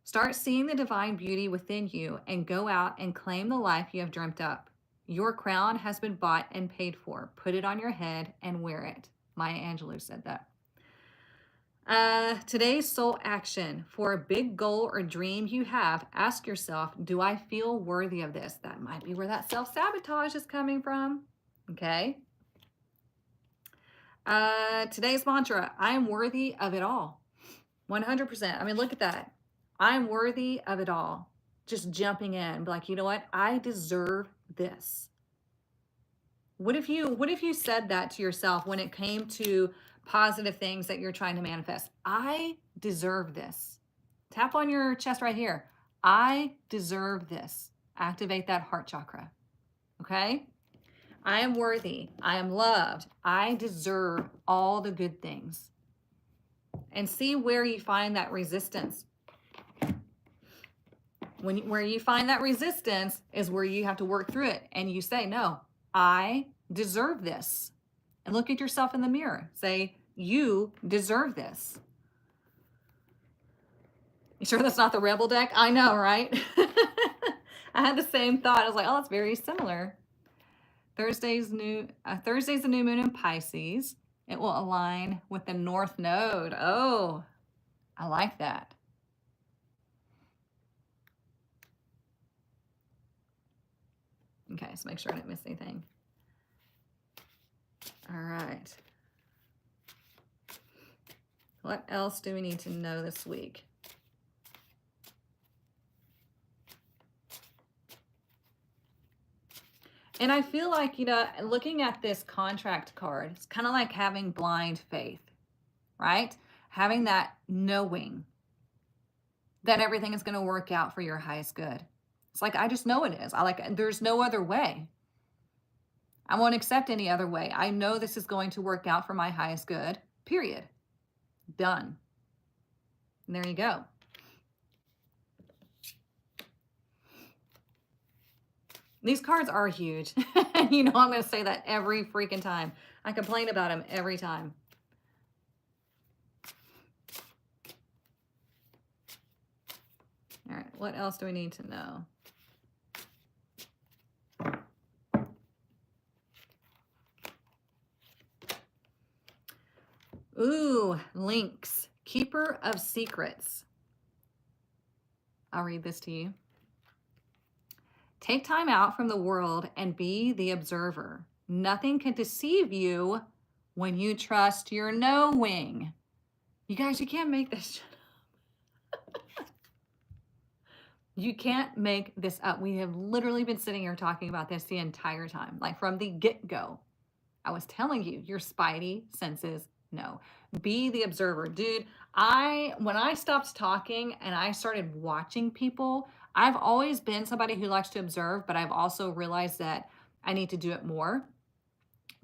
Start seeing the divine beauty within you and go out and claim the life you have dreamt up. Your crown has been bought and paid for. Put it on your head and wear it. Maya Angelou said that. Today's soul action for a big goal or dream you have, ask yourself, do I feel worthy of this? That might be where that self-sabotage is coming from. Okay. Today's mantra, I am worthy of it all. 100%. I mean, look at that. I'm worthy of it all. Just jumping in, be like, you know what? I deserve this. What if you said that to yourself when it came to positive things that you're trying to manifest? I deserve this. Tap on your chest right here. I deserve this. Activate that heart chakra. Okay? I am worthy. I am loved. I deserve all the good things. And see where you find that resistance. Where you find that resistance is where you have to work through it. And you say, no, I deserve this. And look at yourself in the mirror. Say, you deserve this. You sure that's not the Rebel deck? I know, right? I had the same thought. I was like, oh, that's very similar. Thursday's the new moon in Pisces. It will align with the North Node. Oh, I like that. Okay, so make sure I didn't miss anything. All right. What else do we need to know this week? And I feel like, you know, looking at this contract card, it's kind of like having blind faith, right? Having that knowing that everything is going to work out for your highest good. It's like, I just know it is. There's no other way. I won't accept any other way. I know this is going to work out for my highest good, period. Done. And there you go. These cards are huge. You know, I'm going to say that every freaking time. I complain about them every time. All right, what else do we need to know? Ooh, Lynx, Keeper of Secrets. I'll read this to you. Take time out from the world and be the observer. Nothing can deceive you when you trust your knowing. You guys, you can't make this shit up. You can't make this up. We have literally been sitting here talking about this the entire time, like from the get-go. I was telling you, your spidey senses know. Be the observer. Dude, when I stopped talking and I started watching people, I've always been somebody who likes to observe, but I've also realized that I need to do it more.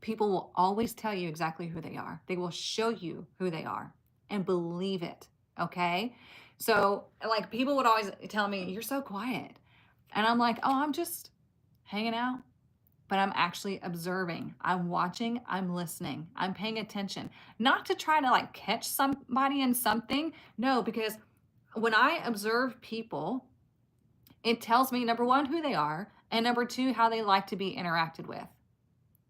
People will always tell you exactly who they are. They will show you who they are, and believe it, okay? So, like, people would always tell me, you're so quiet. And I'm like, oh, I'm just hanging out. But I'm actually observing. I'm watching, I'm listening, I'm paying attention. Not to try to like catch somebody in something. No, because when I observe people, it tells me, number one, who they are, and number two, how they like to be interacted with.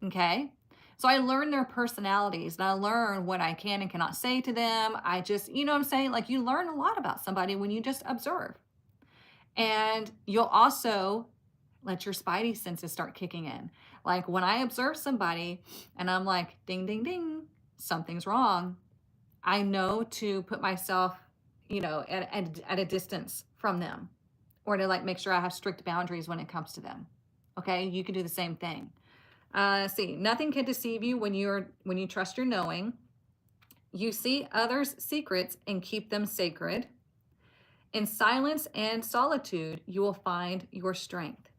Okay? So I learn their personalities and I learn what I can and cannot say to them. I just, you know what I'm saying? Like, you learn a lot about somebody when you just observe. And you'll also let your spidey senses start kicking in. Like when I observe somebody and I'm like, ding, ding, ding, something's wrong. I know to put myself, you know, at a distance from them, or to like make sure I have strict boundaries when it comes to them. Okay, you can do the same thing. See, nothing can deceive you when you trust your knowing. You see others' secrets and keep them sacred. In silence and solitude, you will find your strength.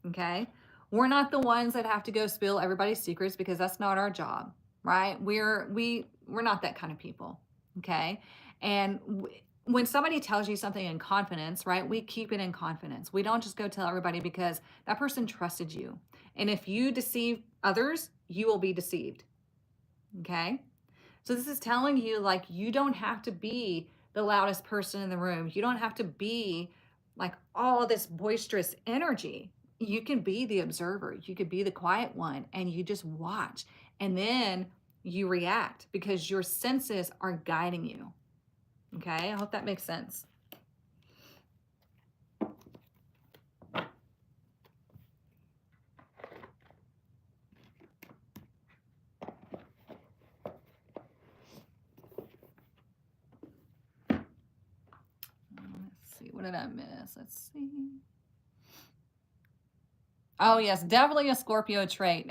Okay? We're not the ones that have to go spill everybody's secrets because that's not our job, right? We're not that kind of people. Okay? And when somebody tells you something in confidence, right? We keep it in confidence. We don't just go tell everybody because that person trusted you. And if you deceive others, you will be deceived. Okay? So this is telling you, like, you don't have to be the loudest person in the room. You don't have to be like all this boisterous energy. You can be the observer. You could be the quiet one, and you just watch. And then you react because your senses are guiding you. Okay, I hope that makes sense. Let's see, what did I miss? Let's see. Oh, yes, definitely a Scorpio trait,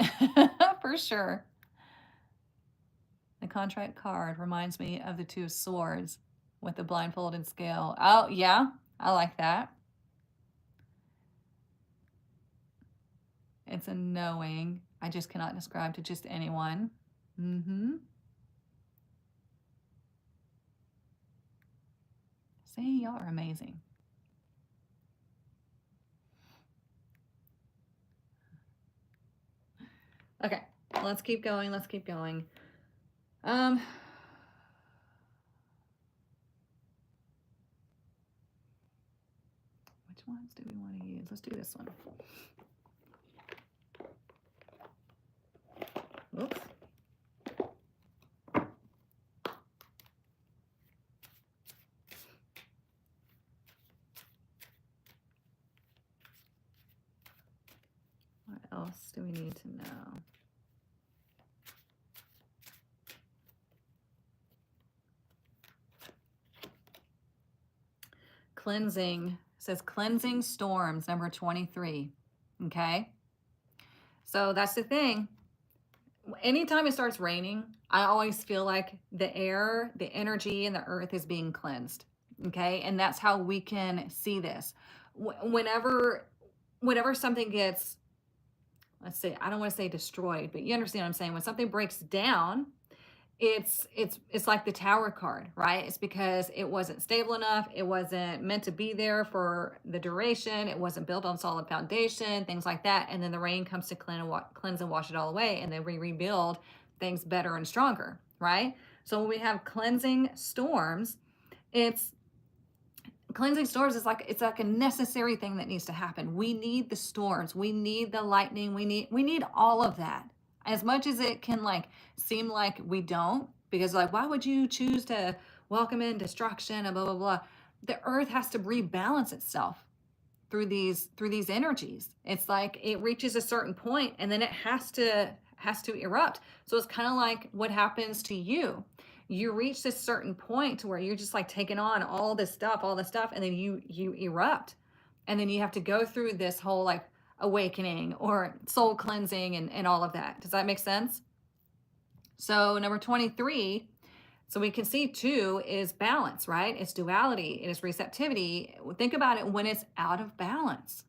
for sure. The contract card reminds me of the Two of Swords with the blindfolded scale. Oh, yeah, I like that. It's a knowing. I just cannot describe to just anyone. See, y'all are amazing. Okay, let's keep going. Let's keep going. Which ones do we want to use? Let's do this one. Whoops. else do we need to know? Cleansing. It says cleansing storms, number 23. Okay. So that's the thing. Anytime it starts raining, I always feel like the air, the energy, and the earth is being cleansed. Okay. And that's how we can see this. Whenever something gets, let's say, I don't want to say destroyed, but you understand what I'm saying. When something breaks down, it's like the tower card, right? It's because it wasn't stable enough. It wasn't meant to be there for the duration. It wasn't built on solid foundation, things like that. And then the rain comes to cleanse and wash it all away. And then we rebuild things better and stronger, right? So when we have cleansing storms, it's like a necessary thing that needs to happen. We need the storms. We need the lightning. We need all of that. As much as it can like seem like we don't, because like, why would you choose to welcome in destruction and blah, blah, blah. The earth has to rebalance itself through these energies. It's like it reaches a certain point and then it has to erupt. So it's kind of like what happens to you. You reach this certain point to where you're just like taking on all this stuff, and then you erupt. And then you have to go through this whole like awakening or soul cleansing and all of that. Does that make sense? So number 23, so we can see 2 is balance, right? It's duality, it is receptivity. Think about it when it's out of balance.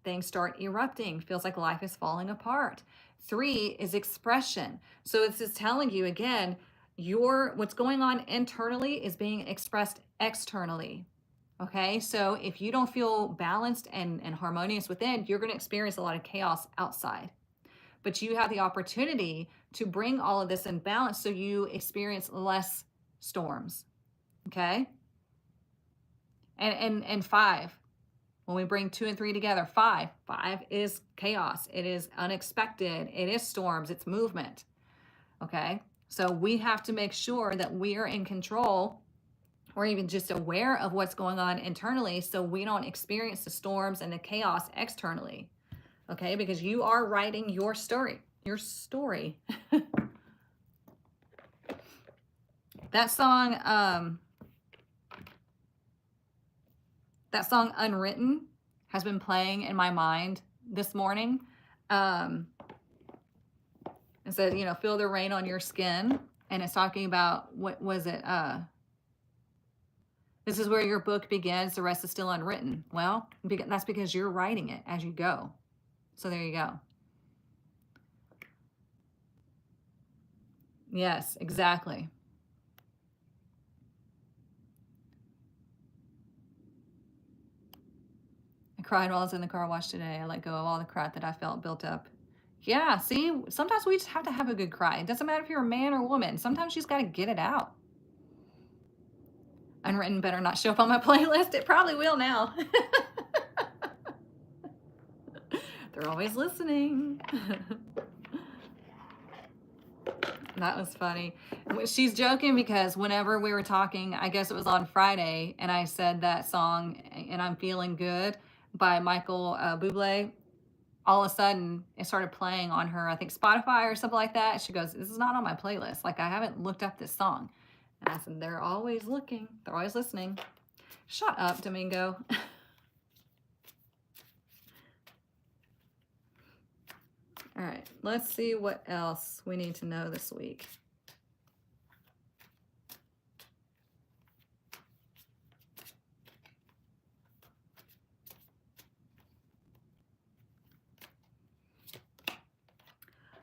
Things start erupting, feels like life is falling apart. 3 is expression. So it's just telling you again, what's going on internally is being expressed externally. Okay, so if you don't feel balanced and harmonious within, you're going to experience a lot of chaos outside. But you have the opportunity to bring all of this in balance so you experience less storms. Okay? And 5, when we bring 2 and 3 together, 5 is chaos. It is unexpected. It is storms. It's movement. Okay? So we have to make sure that we are in control or even just aware of what's going on internally so we don't experience the storms and the chaos externally. Okay? Because you are writing your story. Your story. That song Unwritten has been playing in my mind this morning. It said, feel the rain on your skin. And it's talking about, what was it? This is where your book begins. The rest is still unwritten. Well, that's because you're writing it as you go. So there you go. Yes, exactly. I cried while I was in the car wash today. I let go of all the crap that I felt built up. Yeah, see, sometimes we just have to have a good cry. It doesn't matter if you're a man or a woman. Sometimes you just got to get it out. Unwritten better not show up on my playlist. It probably will now. They're always listening. That was funny. She's joking because whenever we were talking, I guess it was on Friday, and I said that song, and I'm Feeling Good by Michael Bublé. All of a sudden, it started playing on her, I think, Spotify or something like that. She goes, this is not on my playlist. Like, I haven't looked up this song. And I said, they're always looking. They're always listening. Shut up, Domingo. All right, let's see what else we need to know this week.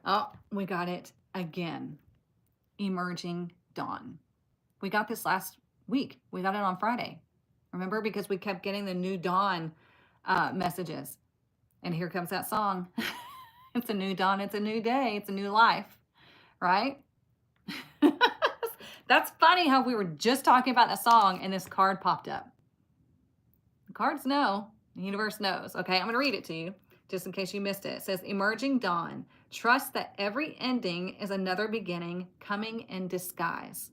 Oh, we got it again. Emerging dawn. We got this last week. We got it on Friday. Remember? Because we kept getting the new dawn messages. And here comes that song. It's a new dawn. It's a new day. It's a new life. Right? That's funny how we were just talking about that song and this card popped up. The cards know. The universe knows. Okay, I'm going to read it to you just in case you missed it. It says, Emerging dawn. Trust that every ending is another beginning coming in disguise.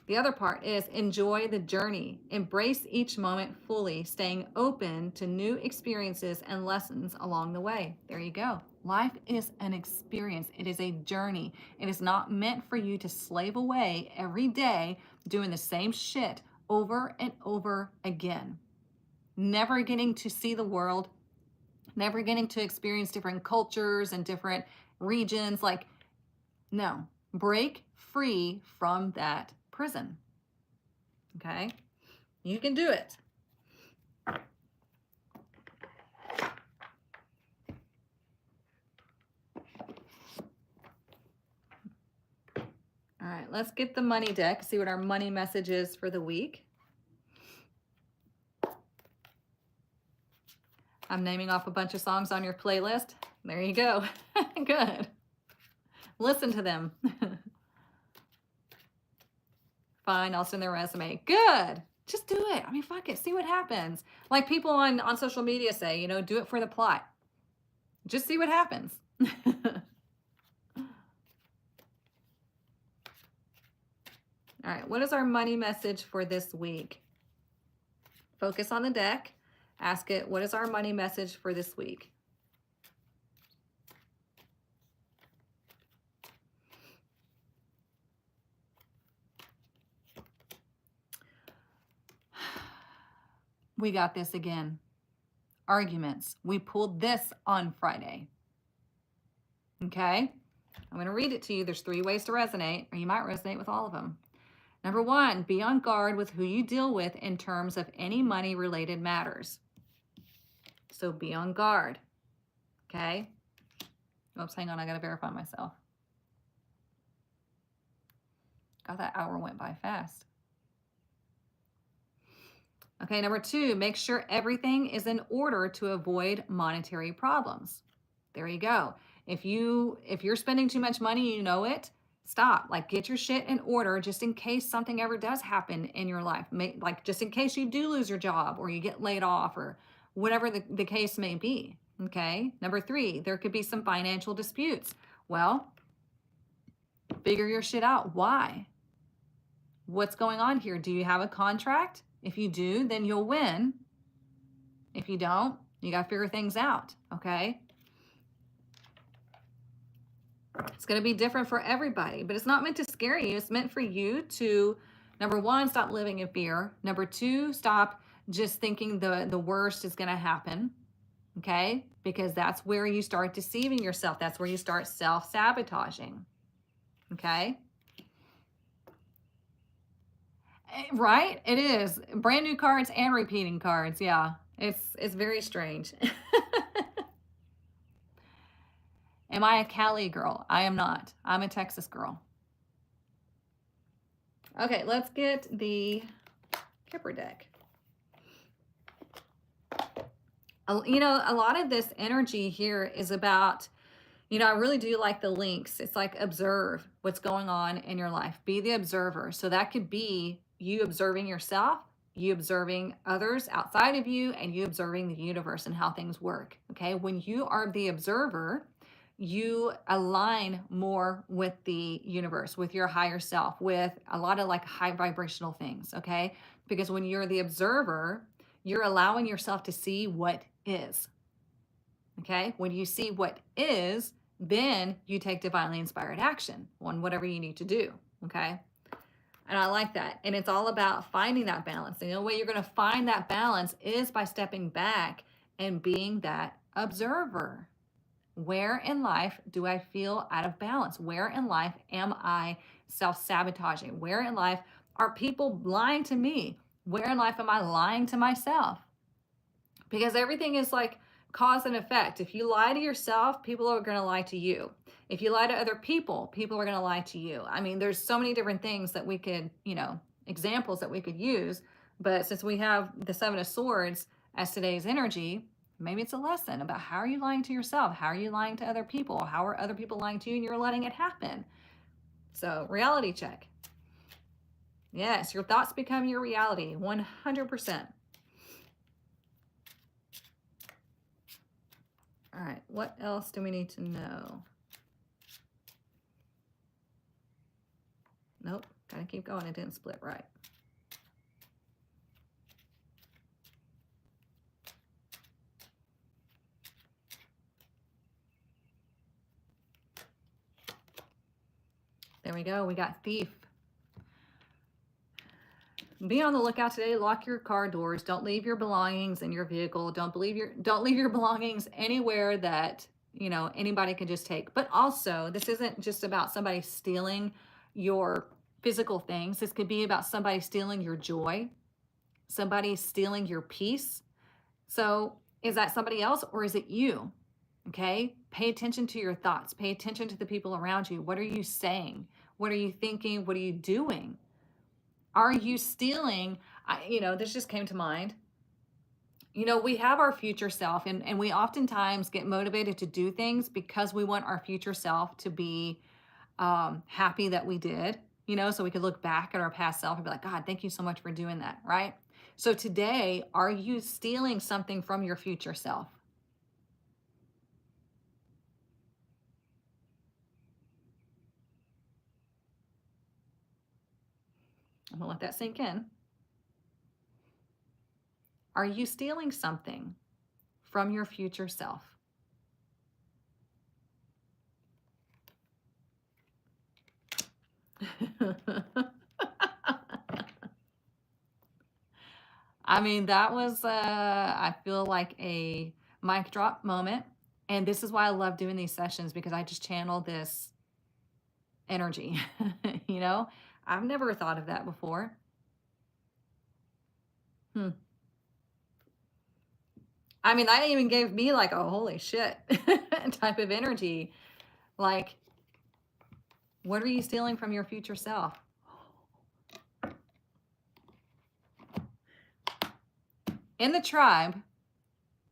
The other part is enjoy the journey. Embrace each moment fully, staying open to new experiences and lessons along the way. There you go. Life is an experience. It is a journey. It is not meant for you to slave away every day doing the same shit over and over again. Never getting to see the world, never getting to experience different cultures and different regions. Like, no, break free from that prison. Okay? You can do it. All right, let's get the money deck, see what our money message is for the week. I'm naming off a bunch of songs on your playlist. There you go. Good. Listen to them. Fine, I'll send their resume. Good. Just do it. I mean, fuck it. See what happens. Like people on social media say, you know, do it for the plot. Just see what happens. All right, what is our money message for this week? Focus on the deck. Ask it, what is our money message for this week? We got this again. Arguments. We pulled this on Friday. Okay? I'm going to read it to you. There's 3 ways to resonate, or you might resonate with all of them. Number 1, be on guard with who you deal with in terms of any money-related matters. So be on guard. Okay? Oops, hang on. I got to verify myself. God, that hour went by fast. Okay, number 2, make sure everything is in order to avoid monetary problems. There you go. If you're spending too much money, you know it, stop. Like, get your shit in order just in case something ever does happen in your life. Like, just in case you do lose your job or you get laid off or whatever the case may be. Okay. Number 3, there could be some financial disputes. Well, figure your shit out. Why? What's going on here? Do you have a contract? If you do, then you'll win. If you don't, you got to figure things out. Okay. It's going to be different for everybody, but it's not meant to scare you. It's meant for you to, number 1, stop living in fear. Number 2, stop just thinking the worst is going to happen. Okay? Because that's where you start deceiving yourself. That's where you start self-sabotaging. Okay? Right? It is. Brand new cards and repeating cards. Yeah. It's very strange. Am I a Cali girl? I am not. I'm a Texas girl. Okay, let's get the Kipper deck. You know, a lot of this energy here is about, you know, I really do like the links. It's like observe what's going on in your life. Be the observer. So that could be you observing yourself, you observing others outside of you, and you observing the universe and how things work. Okay, when you are the observer, you align more with the universe, with your higher self, with a lot of like high vibrational things. Okay, because when you're the observer, you're allowing yourself to see what is. Okay, when you see what is, then you take divinely inspired action on whatever you need to do. Okay, and I like that. And it's all about finding that balance. And the only way you're going to find that balance is by stepping back and being that observer. Where in life do I feel out of balance? Where in life am I self-sabotaging? Where in life are people lying to me? Where in life am I lying to myself? Because everything is like cause and effect. If you lie to yourself, people are going to lie to you. If you lie to other people, people are going to lie to you. I mean, there's so many different things that we could, you know, examples that we could use. But since we have the 7 of Swords as today's energy, maybe it's a lesson about how are you lying to yourself? How are you lying to other people? How are other people lying to you and you're letting it happen? So reality check. Yes, your thoughts become your reality, 100%. All right, what else do we need to know? Nope, Gotta keep going. It didn't split right. There we go. We got thief. Be on the lookout today. Lock your car doors. Don't leave your belongings in your vehicle. Don't leave your belongings anywhere that, you know, anybody can just take. But also, this isn't just about somebody stealing your physical things. This could be about somebody stealing your joy, somebody stealing your peace. So, is that somebody else or is it you? Okay? Pay attention to your thoughts. Pay attention to the people around you. What are you saying? What are you thinking? What are you doing? Are you stealing? You know, this just came to mind. You know, we have our future self, and we oftentimes get motivated to do things because we want our future self to be happy that we did, you know, so we could look back at our past self and be like, God, thank you so much for doing that, right? So today, are you stealing something from your future self? I'm gonna let that sink in. Are you stealing something from your future self? I mean, that was, I feel like a mic drop moment. And this is why I love doing these sessions because I just channel this energy. You know, I've never thought of that before. Hmm. I mean, that even gave me like a holy shit type of energy. Like, what are you stealing from your future self? In the tribe,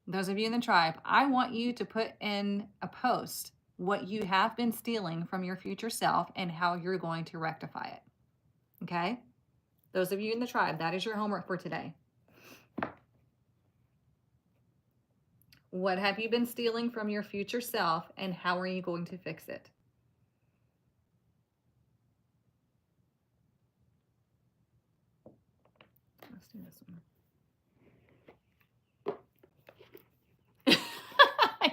those of you in the tribe, I want you to put in a post what you have been stealing from your future self and how you're going to rectify it. Okay? Those of you in the tribe, that is your homework for today. What have you been stealing from your future self and how are you going to fix it? Let's do this one.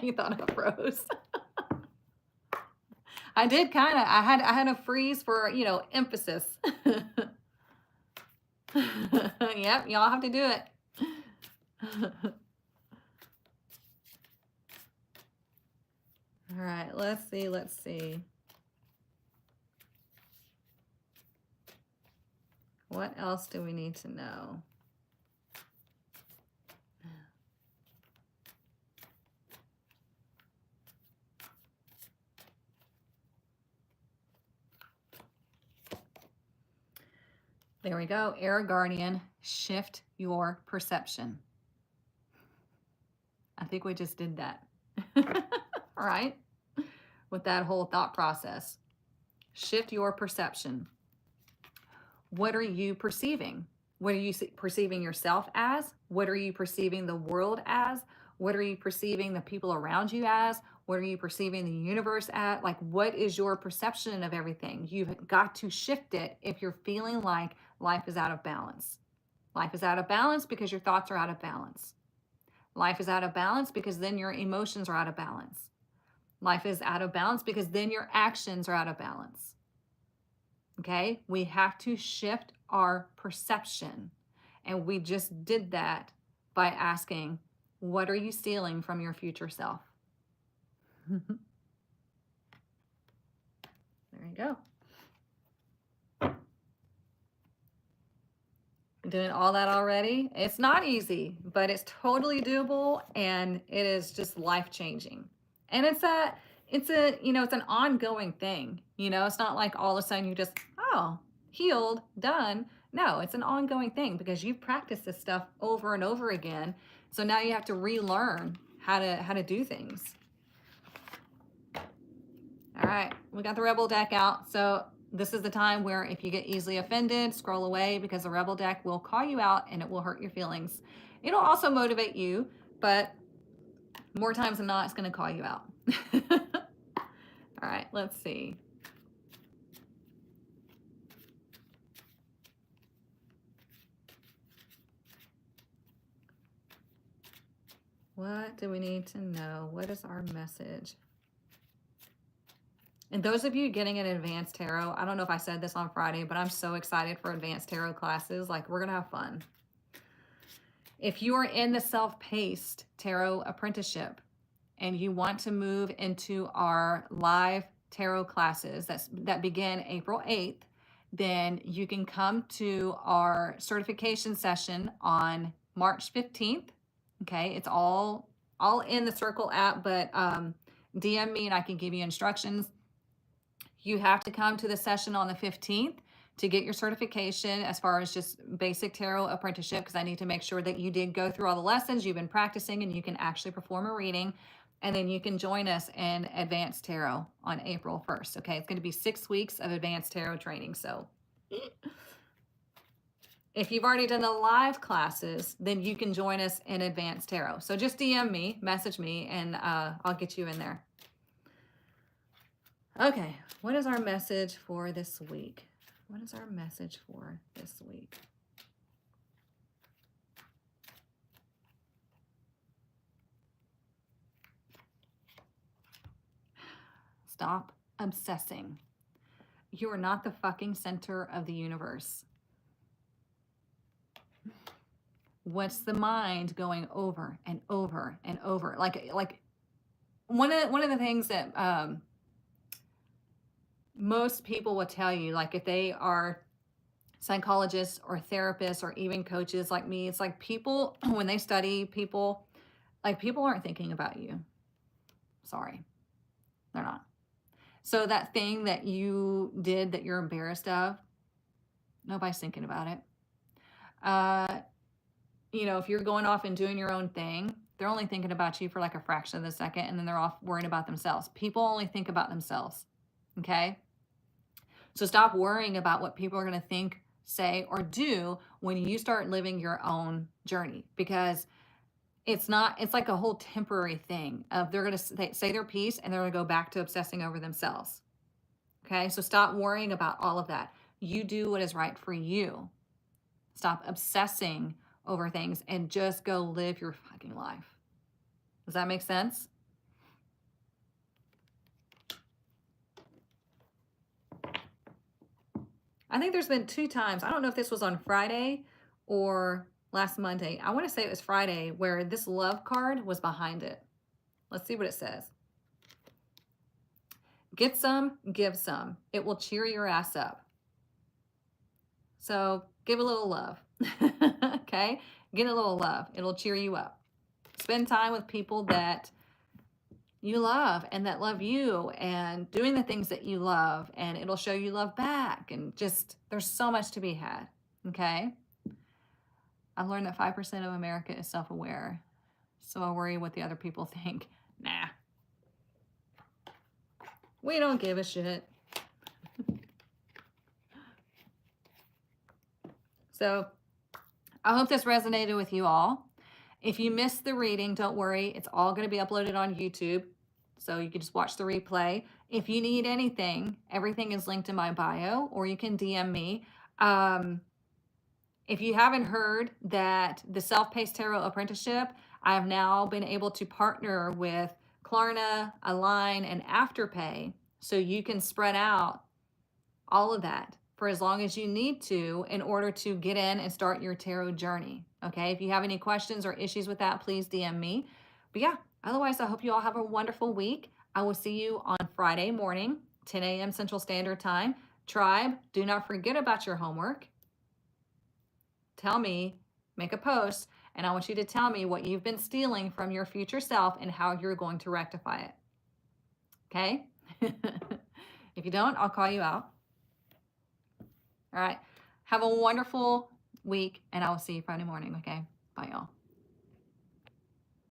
You thought I froze. I did kind of. I had a freeze for, you know, emphasis. Yep, y'all have to do it. All right, let's see. What else do we need to know? There we go. Air Guardian, shift your perception. I think we just did that. All right. With that whole thought process. Shift your perception. What are you perceiving? What are you perceiving yourself as? What are you perceiving the world as? What are you perceiving the people around you as? What are you perceiving the universe at? Like, what is your perception of everything? You've got to shift it if you're feeling like life is out of balance. Life is out of balance because your thoughts are out of balance. Life is out of balance because then your emotions are out of balance. Life is out of balance because then your actions are out of balance. Okay, we have to shift our perception. And we just did that by asking, what are you stealing from your future self? There you go. Doing all that already. It's not easy, but it's totally doable and it is just life-changing. And it's a, you know, it's an ongoing thing. You know, it's not like all of a sudden you just, oh, healed, done. No, it's an ongoing thing because you've practiced this stuff over and over again. So now you have to relearn how to do things. All right, we got the Rebel deck out. So this is the time where if you get easily offended, scroll away because the Rebel deck will call you out and it will hurt your feelings. It'll also motivate you, but more times than not, it's going to call you out. All right, let's see. What do we need to know? What is our message? And those of you getting an advanced tarot, I don't know if I said this on Friday, but I'm so excited for advanced tarot classes. Like, we're going to have fun. If you are in the self-paced tarot apprenticeship and you want to move into our live tarot classes that begin April 8th, then you can come to our certification session on March 15th. Okay, it's all in the Circle app, but DM me and I can give you instructions. You have to come to the session on the 15th to get your certification as far as just basic tarot apprenticeship, because I need to make sure that you did go through all the lessons, you've been practicing, and you can actually perform a reading. And then you can join us in advanced tarot on April 1st. Okay, it's going to be 6 weeks of advanced tarot training. So if you've already done the live classes, then you can join us in advanced tarot. So just DM me, message me, and I'll get you in there. Okay, what is our message for this week? What is our message for this week? Stop obsessing. You are not the fucking center of the universe. What's the mind going over and over and over? Like one of the things that most people will tell you, like if they are psychologists or therapists or even coaches like me, it's like people, when they study people, like people aren't thinking about you. Sorry, they're not. So that thing that you did that you're embarrassed of, nobody's thinking about it. You know, if you're going off and doing your own thing, they're only thinking about you for like a fraction of a second, and then they're off worrying about themselves. People only think about themselves. Okay? So stop worrying about what people are going to think, say, or do when you start living your own journey, because it's like a whole temporary thing of they're going to say their piece and they're going to go back to obsessing over themselves. Okay? So stop worrying about all of that. You do what is right for you. Stop obsessing over things and just go live your fucking life. Does that make sense? I think there's been 2 times. I don't know if this was on Friday or last Monday. I want to say it was Friday where this love card was behind it. Let's see what it says. Get some, give some. It will cheer your ass up. So give a little love. Okay? Get a little love. It'll cheer you up. Spend time with people that you love and that love you, and doing the things that you love, and it'll show you love back. And just, there's so much to be had. Okay? I've learned that 5% of America is self-aware. So I worry what the other people think. Nah. We don't give a shit. So I hope this resonated with you all. If you missed the reading, don't worry. It's all going to be uploaded on YouTube, so you can just watch the replay. If you need anything, everything is linked in my bio, or you can DM me. If you haven't heard that the Self-Paced Tarot Apprenticeship, I have now been able to partner with Klarna, Align, and Afterpay, so you can spread out all of that for as long as you need to in order to get in and start your tarot journey. Okay, if you have any questions or issues with that, please DM me. But yeah, otherwise, I hope you all have a wonderful week. I will see you on Friday morning, 10 a.m. Central Standard Time. Tribe, do not forget about your homework. Tell me, make a post, and I want you to tell me what you've been stealing from your future self and how you're going to rectify it. Okay? If you don't, I'll call you out. All right. Have a wonderful week, and I will see you Friday morning, okay? Bye, y'all.